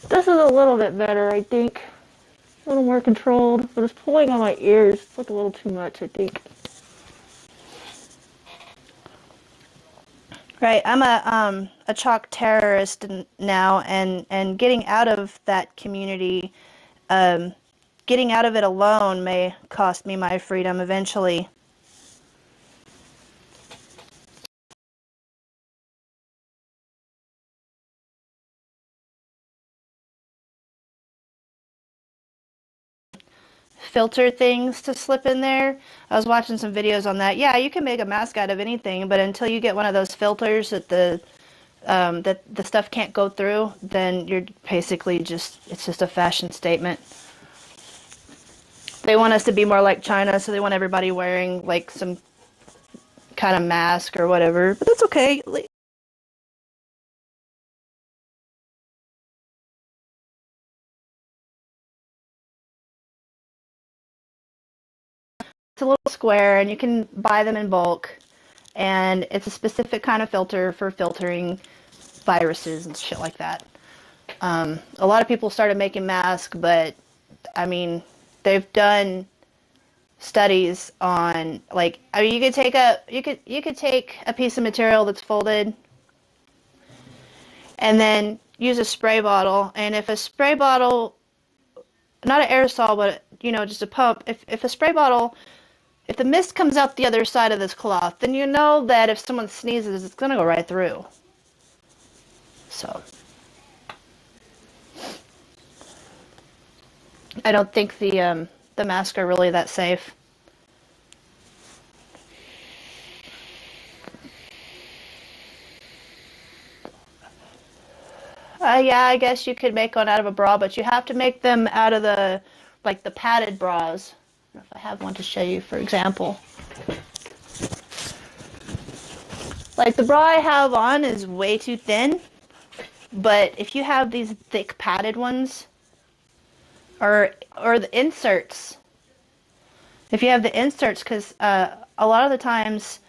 This is a little bit better, I think. A little more controlled, but it's pulling on my ears. It's like a little too much, I think. Right, I'm a chalk terrorist now, and getting out of that community, getting out of it alone may cost me my freedom eventually. Filter things to slip in there. I was watching some videos on that. Yeah, you can make a mask out of anything, but until you get one of those filters that that the stuff can't go through, then you're basically it's just a fashion statement. They want us to be more like China, so they want everybody wearing like some kind of mask or whatever, but that's okay. It's a little square and you can buy them in bulk, and it's a specific kind of filter for filtering viruses and shit like that. A lot of people started making masks, but I mean, they've done studies on like, I mean, you could take a piece of material that's folded and then use a spray bottle, and if a spray bottle, not an aerosol, but you know, just a pump, if a spray bottle, if the mist comes out the other side of this cloth, then you know that if someone sneezes, it's gonna go right through. So I don't think the masks are really that safe. Yeah, I guess you could make one out of a bra, but you have to make them out of the, like the padded bras. I don't know if I have one to show you, for example. Like the bra I have on is way too thin, but if you have these thick padded ones, or the inserts, if you have the inserts, because a lot of the times,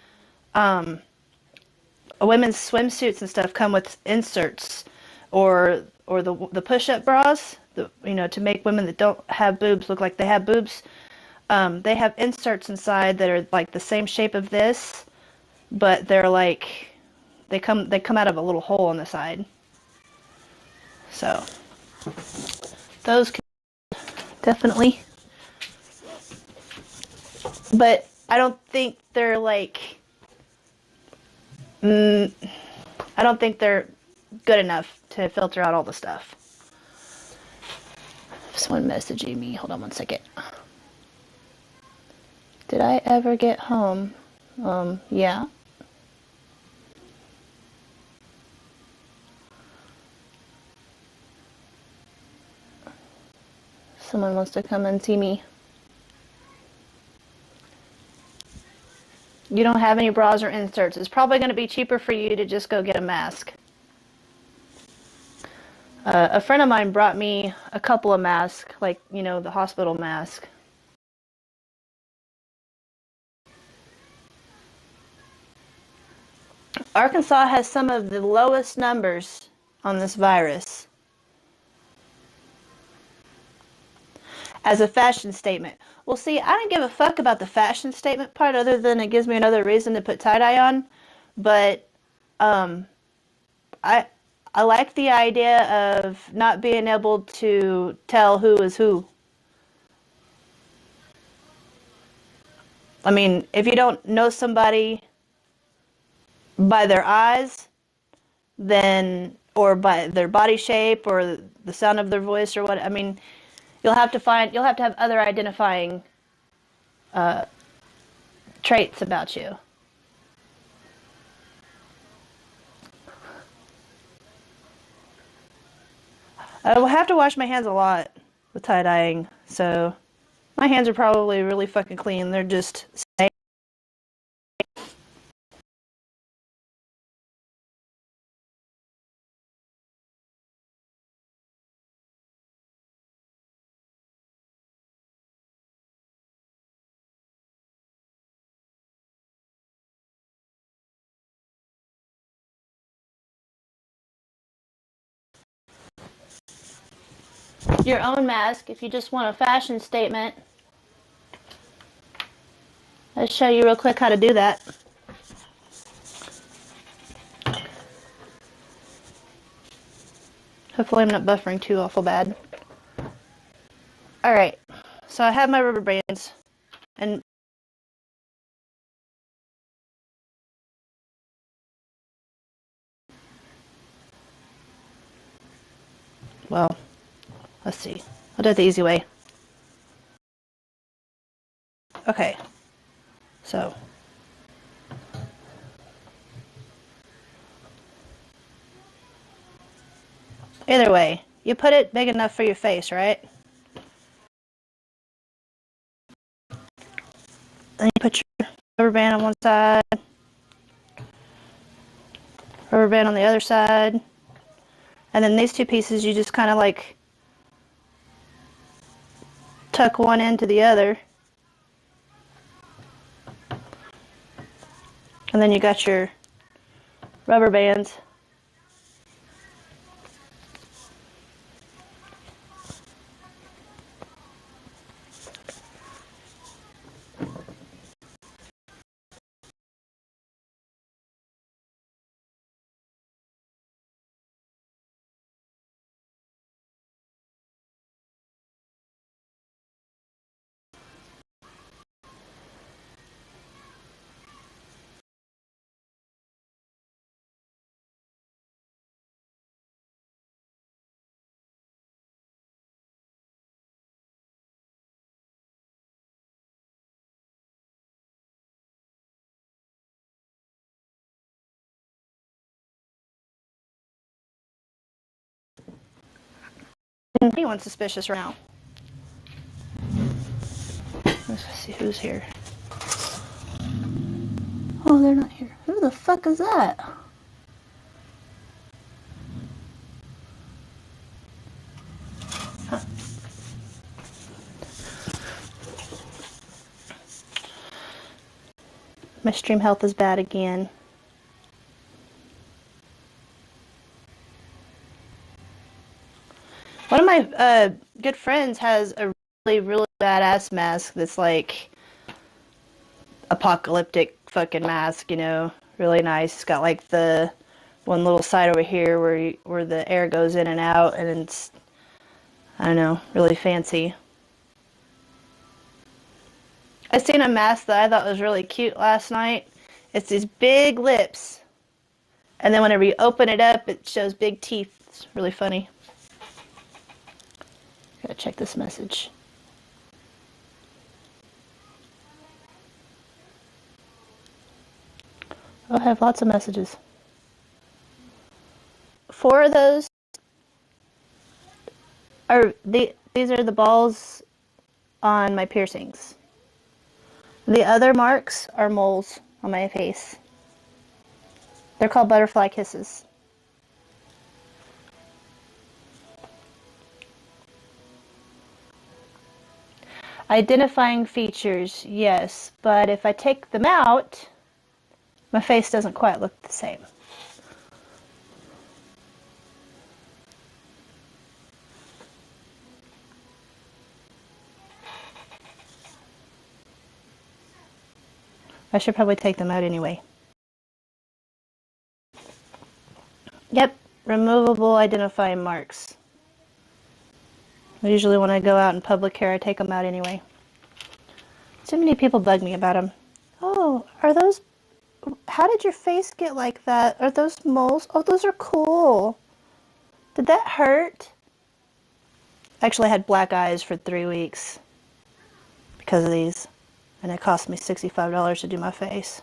women's swimsuits and stuff come with inserts, or the push-up bras, to make women that don't have boobs look like they have boobs. They have inserts inside that are like the same shape of this, but they're like they come out of a little hole on the side. So those can definitely, but I don't think they're like I don't think they're good enough to filter out all the stuff. Someone messaging me. Hold on one second. Did I ever get home? Yeah. Someone wants to come and see me. You don't have any bras or inserts. It's probably going to be cheaper for you to just go get a mask. A friend of mine brought me a couple of masks, like, the hospital mask. Arkansas has some of the lowest numbers on this virus. As a fashion statement. Well, see, I don't give a fuck about the fashion statement part other than it gives me another reason to put tie-dye on. But I like the idea of not being able to tell who is who. I mean, if you don't know somebody by their eyes, then, or by their body shape or the sound of their voice or what, I mean, you'll have to have other identifying traits about you. I will have to wash my hands a lot with tie-dyeing, so my hands are probably really fucking clean. They're just snake. Your own mask, if you just want a fashion statement. I'll show you real quick how to do that. Hopefully I'm not buffering too awful bad. Alright, so I have my rubber bands, and well, let's see. I'll do it the easy way. Okay, so either way, you put it big enough for your face, right? Then you put your rubber band on one side, rubber band on the other side, and then these two pieces you just kind of like tuck one into the other, and then you got your rubber bands. Anyone's suspicious right now. Let's see who's here. Oh, they're not here. Who the fuck? fuck is that? My stream health is bad again. One of my good friends has a really badass mask that's like apocalyptic fucking mask, you know, really nice. It's got like the one little side over here where the air goes in and out, and it's, I don't know, really fancy. I seen a mask that I thought was really cute last night. It's these big lips, and then whenever you open it up, it shows big teeth. It's really funny. Gotta check this message. Oh, I have lots of messages. 4 of those are these are the balls on my piercings. The other marks are moles on my face. They're called butterfly kisses. Identifying features, yes, but if I take them out, my face doesn't quite look the same. I should probably take them out anyway. Yep, removable identifying marks. Usually when I go out in public here, I take them out anyway. Too many people bug me about them. Oh, are those... How did your face get like that? Are those moles? Oh, those are cool. Did that hurt? Actually, I had black eyes for 3 weeks because of these. And it cost me $65 to do my face.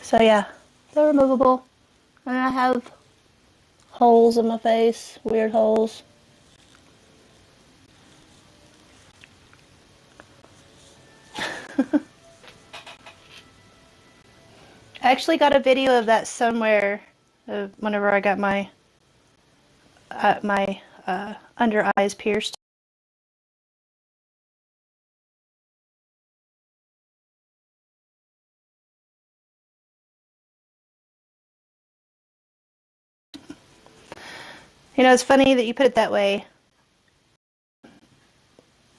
So yeah, they're removable. And I have holes in my face, weird holes. I actually got a video of that somewhere whenever I got my under eyes pierced. You know, it's funny that you put it that way.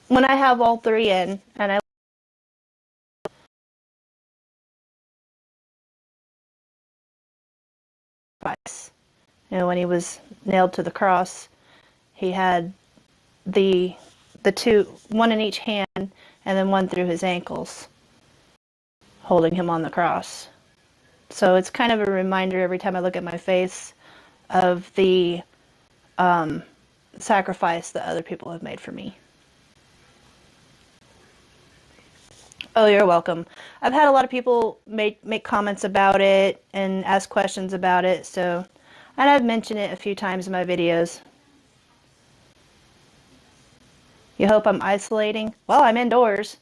When I have all 3 in, and I you know, when he was nailed to the cross, he had the 2, one in each hand, and then one through his ankles, holding him on the cross. So it's kind of a reminder every time I look at my face of the sacrifice that other people have made for me. Oh, you're welcome. I've had a lot of people make comments about it and ask questions about it, so, and I've mentioned it a few times in my videos. You hope I'm isolating? Well, I'm indoors,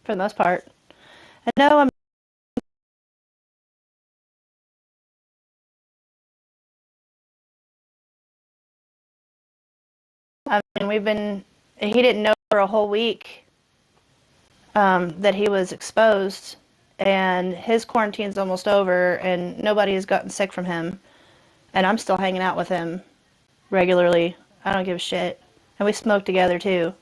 for the most part. And no, I mean, he didn't know for a whole week that he was exposed, and his quarantine's almost over, and nobody has gotten sick from him, and I'm still hanging out with him regularly. I don't give a shit. And we smoke together too.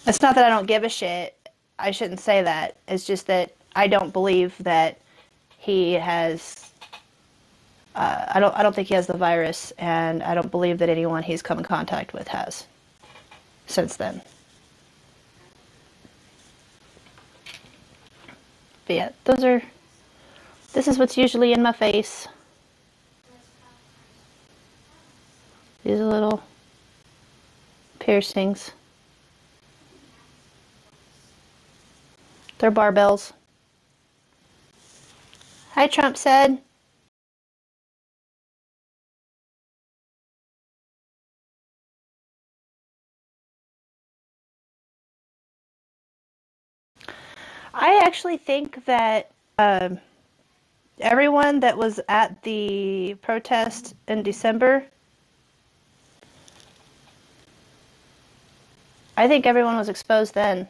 It's not that I don't give a shit. I shouldn't say that. It's just that I don't believe that he has. I don't think he has the virus, and I don't believe that anyone he's come in contact with has since then. But yeah, this is what's usually in my face. These little piercings. They're barbells. Hi, Trump said. I actually think that everyone that was at the protest in December, I think everyone was exposed then.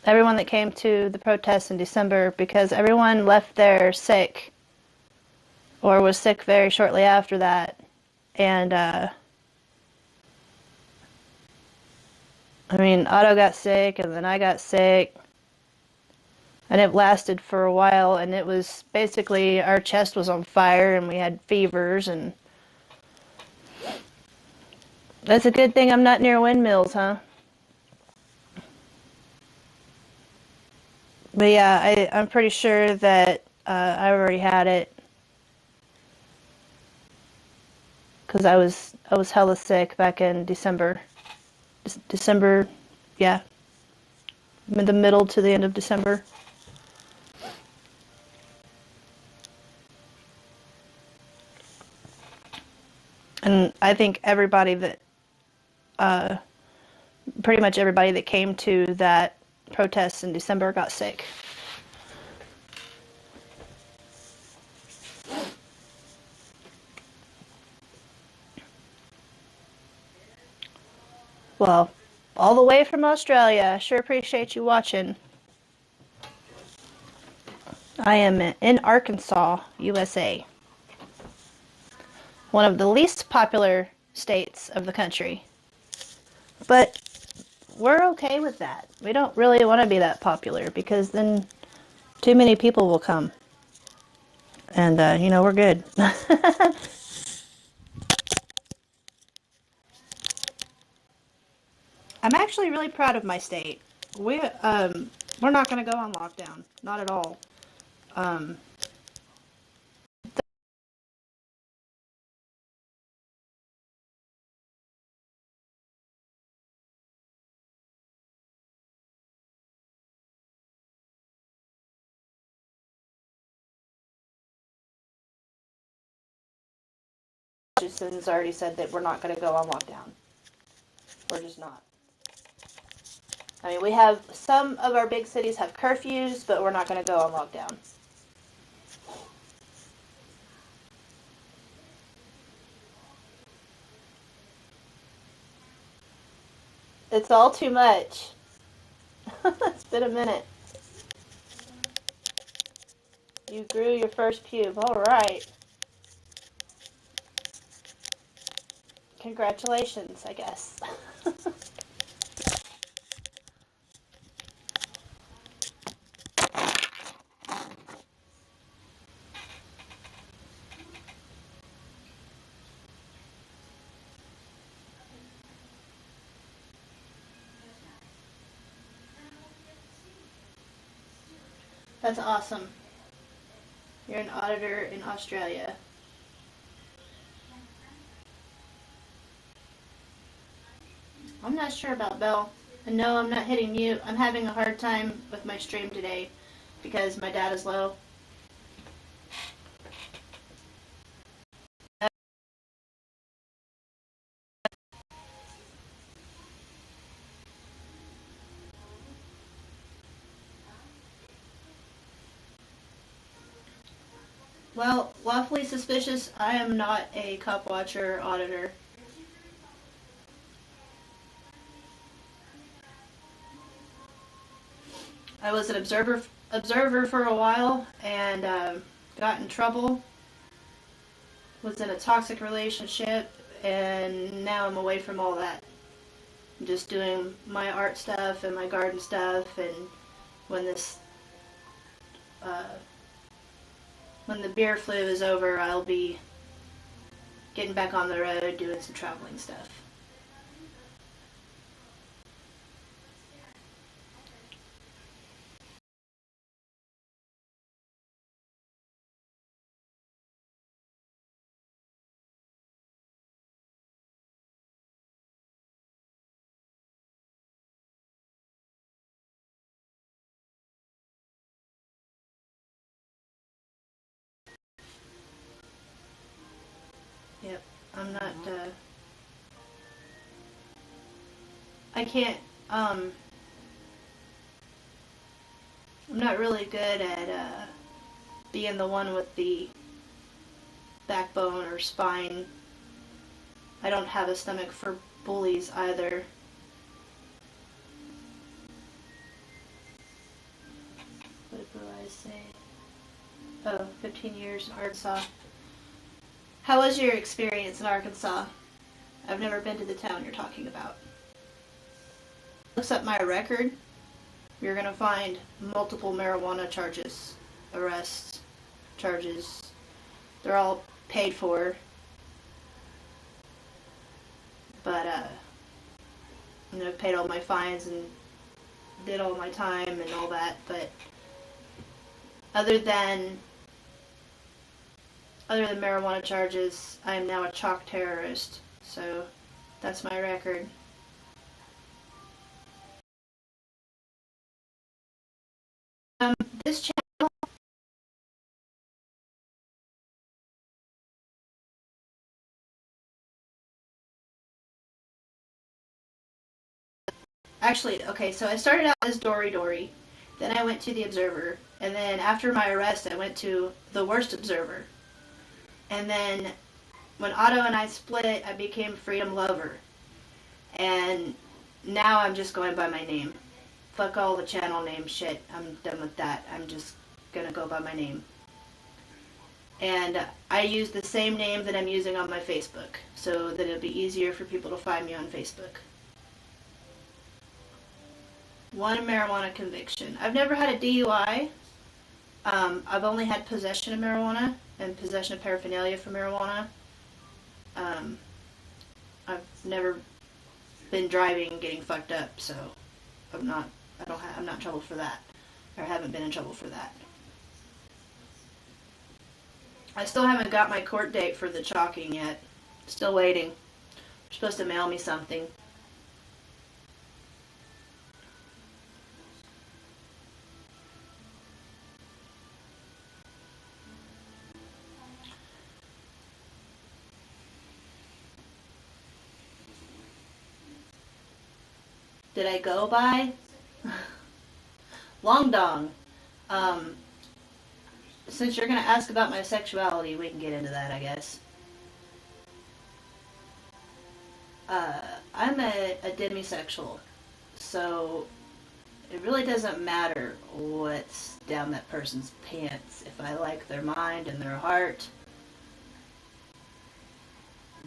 Everyone that came to the protest in December, because everyone left there sick or was sick very shortly after that. And I mean, Otto got sick, and then I got sick, and it lasted for a while. And it was basically our chest was on fire, and we had fevers. And that's a good thing I'm not near windmills, huh? But yeah, I'm pretty sure that I already had it because I was hella sick back in December. December, yeah, the middle to the end of December. And I think everybody that, pretty much everybody that came to that protest in December got sick. Well, all the way from Australia. I sure appreciate you watching. I am in Arkansas, USA. One of the least popular states of the country. But we're okay with that. We don't really want to be that popular because then too many people will come. And, we're good. I'm actually really proud of my state. We're not going to go on lockdown. Not at all. Um, Massachusetts already said that we're not going to go on lockdown. We're just not. I mean, we have some of our big cities have curfews, but we're not going to go on lockdown. It's all too much. It's been a minute. You grew your first pube. All right. Congratulations, I guess. That's awesome. You're an auditor in Australia. I'm not sure about Bell. And no, I'm not hitting mute. I'm having a hard time with my stream today because my data is low. Well, lawfully suspicious, I am not a cop watcher auditor. I was an observer for a while and got in trouble. Was in a toxic relationship, and now I'm away from all that. I'm just doing my art stuff and my garden stuff, and when this when the beer flu is over, I'll be getting back on the road doing some traveling stuff. Yep, I'm not. I can't. I'm not really good at being the one with the backbone or spine. I don't have a stomach for bullies either. What did Blue Eyes say? Oh, 15 years in Arkansas. How was your experience in Arkansas? I've never been to the town you're talking about. Looks up my record. You're gonna find multiple marijuana charges, arrests, charges. They're all paid for. But, I've paid all my fines and did all my time and all that, but other than marijuana charges, I am now a chalk terrorist. So that's my record. This channel, actually, okay, so I started out as Dory Dory, then I went to the Observer, and then after my arrest I went to the Worst Observer. And then when Otto and I split, I became Freedom Lover. And now I'm just going by my name. Fuck all the channel name shit. I'm done with that. I'm just gonna go by my name. And I use the same name that I'm using on my Facebook, so that it'll be easier for people to find me on Facebook. One marijuana conviction. I've never had a DUI. I've only had possession of marijuana and possession of paraphernalia for marijuana. I've never been driving and getting fucked up, so I'm not in trouble for that, or haven't been in trouble for that. I still haven't got my court date for the chalking yet. Still waiting. They're supposed to mail me something. Did I go by? Long Dong. Since you're going to ask about my sexuality, we can get into that, I guess. I'm a demisexual, so it really doesn't matter what's down that person's pants if I like their mind and their heart.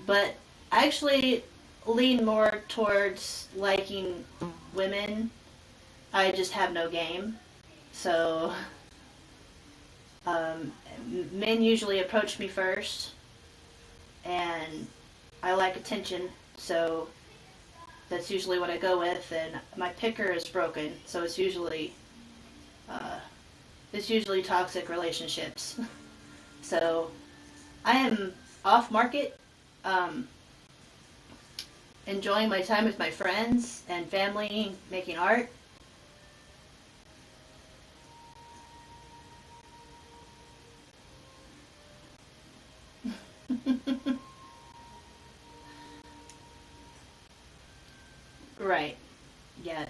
But I actually lean more towards liking women. I just have no game. So, men usually approach me first, and I like attention, so that's usually what I go with. And my picker is broken, so it's usually toxic relationships. So I am off market, enjoying my time with my friends and family, making art. Right. Yeah.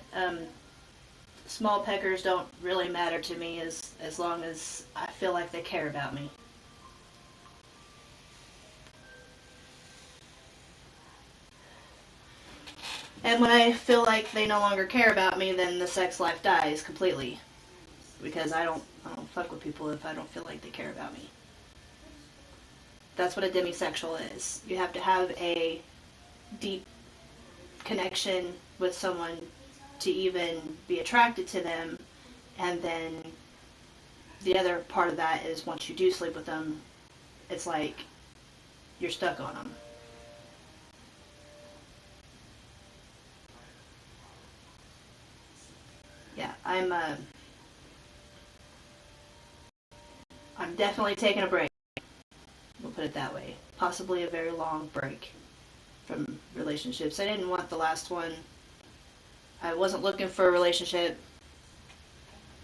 Small peckers don't really matter to me as long as I feel like they care about me. And when I feel like they no longer care about me, then the sex life dies completely. Because I don't fuck with people if I don't feel like they care about me. That's what a demisexual is. You have to have a deep connection with someone to even be attracted to them, and then the other part of that is once you do sleep with them, it's like you're stuck on them. Yeah, I'm definitely taking a break. We'll put it that way. Possibly a very long break from relationships. I didn't want the last one. I wasn't looking for a relationship.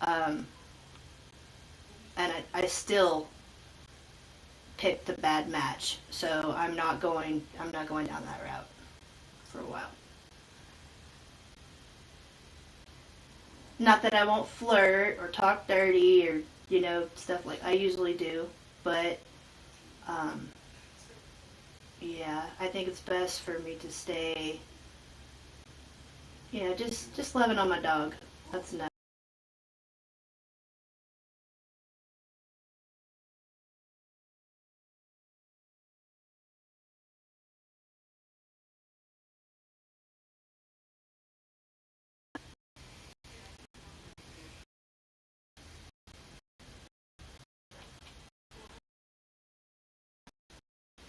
And I still picked the bad match. So I'm not going down that route for a while. Not that I won't flirt or talk dirty or, stuff like I usually do, but um, yeah, I think it's best for me to stay, just loving on my dog. That's enough.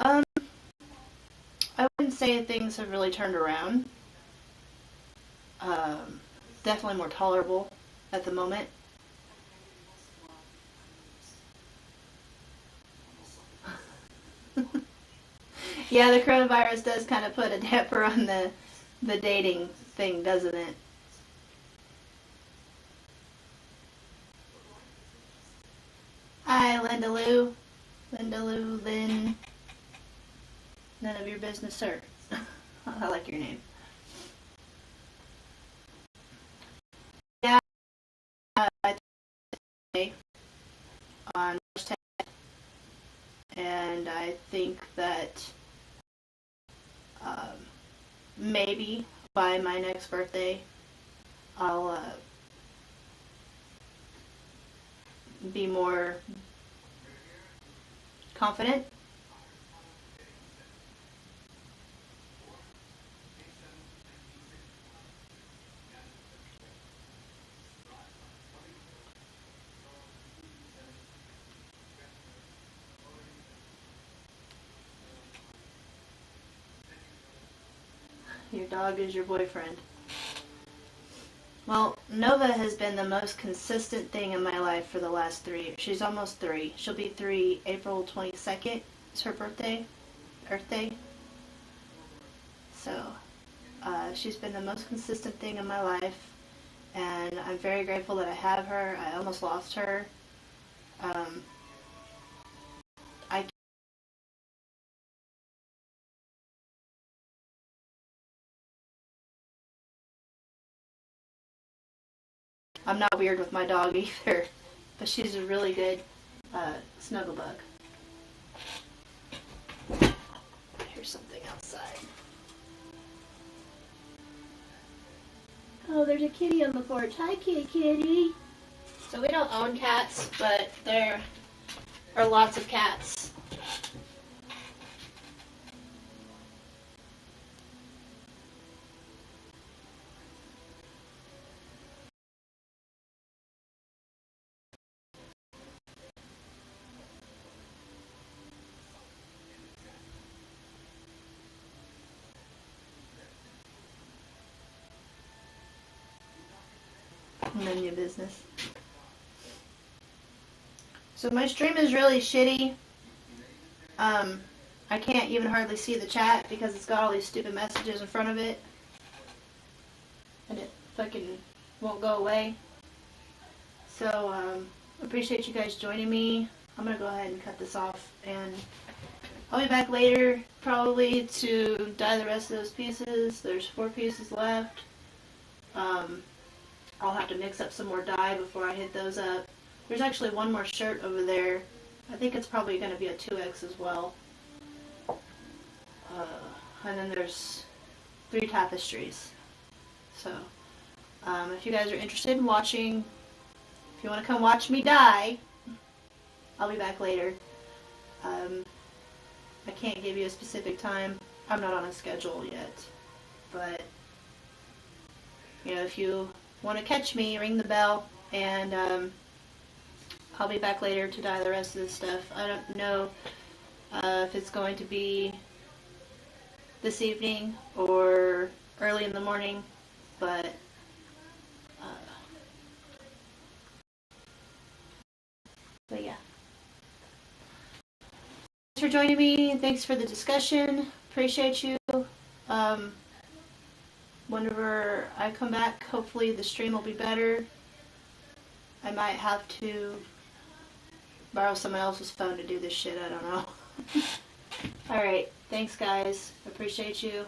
Um, I wouldn't say things have really turned around. Um, Definitely more tolerable at the moment. Yeah, the coronavirus does kind of put a damper on the dating thing, doesn't it? Hi, Linda Lou. Linda Lou Lynn. None of your business, sir. I like your name. Yeah, I today on March 10th, and I think that um, maybe by my next birthday, I'll be more confident. Your dog is your boyfriend. Well, Nova has been the most consistent thing in my life for the last 3 years. She's almost 3. She'll be 3 April 22nd. It's her birthday, Earth Day. So, she's been the most consistent thing in my life, and I'm very grateful that I have her. I almost lost her. Um, I I'm not weird with my dog either, but she's a really good snuggle bug. Here's something outside. Oh, there's a kitty on the porch. Hi, kitty. So we don't own cats, but there are lots of cats. None of your business. So my stream is really shitty. Um, I can't even hardly see the chat because it's got all these stupid messages in front of it. And it fucking won't go away. So, appreciate you guys joining me. I'm gonna go ahead and cut this off, and I'll be back later, probably, to dye the rest of those pieces. There's 4 pieces left. I'll have to mix up some more dye before I hit those up. There's actually one more shirt over there. I think it's probably going to be a 2X as well. And then there's 3 tapestries. So, if you guys are interested in watching, if you want to come watch me dye, I'll be back later. I can't give you a specific time. I'm not on a schedule yet. But, if you want to catch me, ring the bell, and I'll be back later to dye the rest of this stuff. I don't know if it's going to be this evening or early in the morning, but yeah. Thanks for joining me. Thanks for the discussion. Appreciate you. Whenever I come back, hopefully the stream will be better. I might have to borrow someone else's phone to do this shit. I don't know. Alright. Thanks, guys. Appreciate you.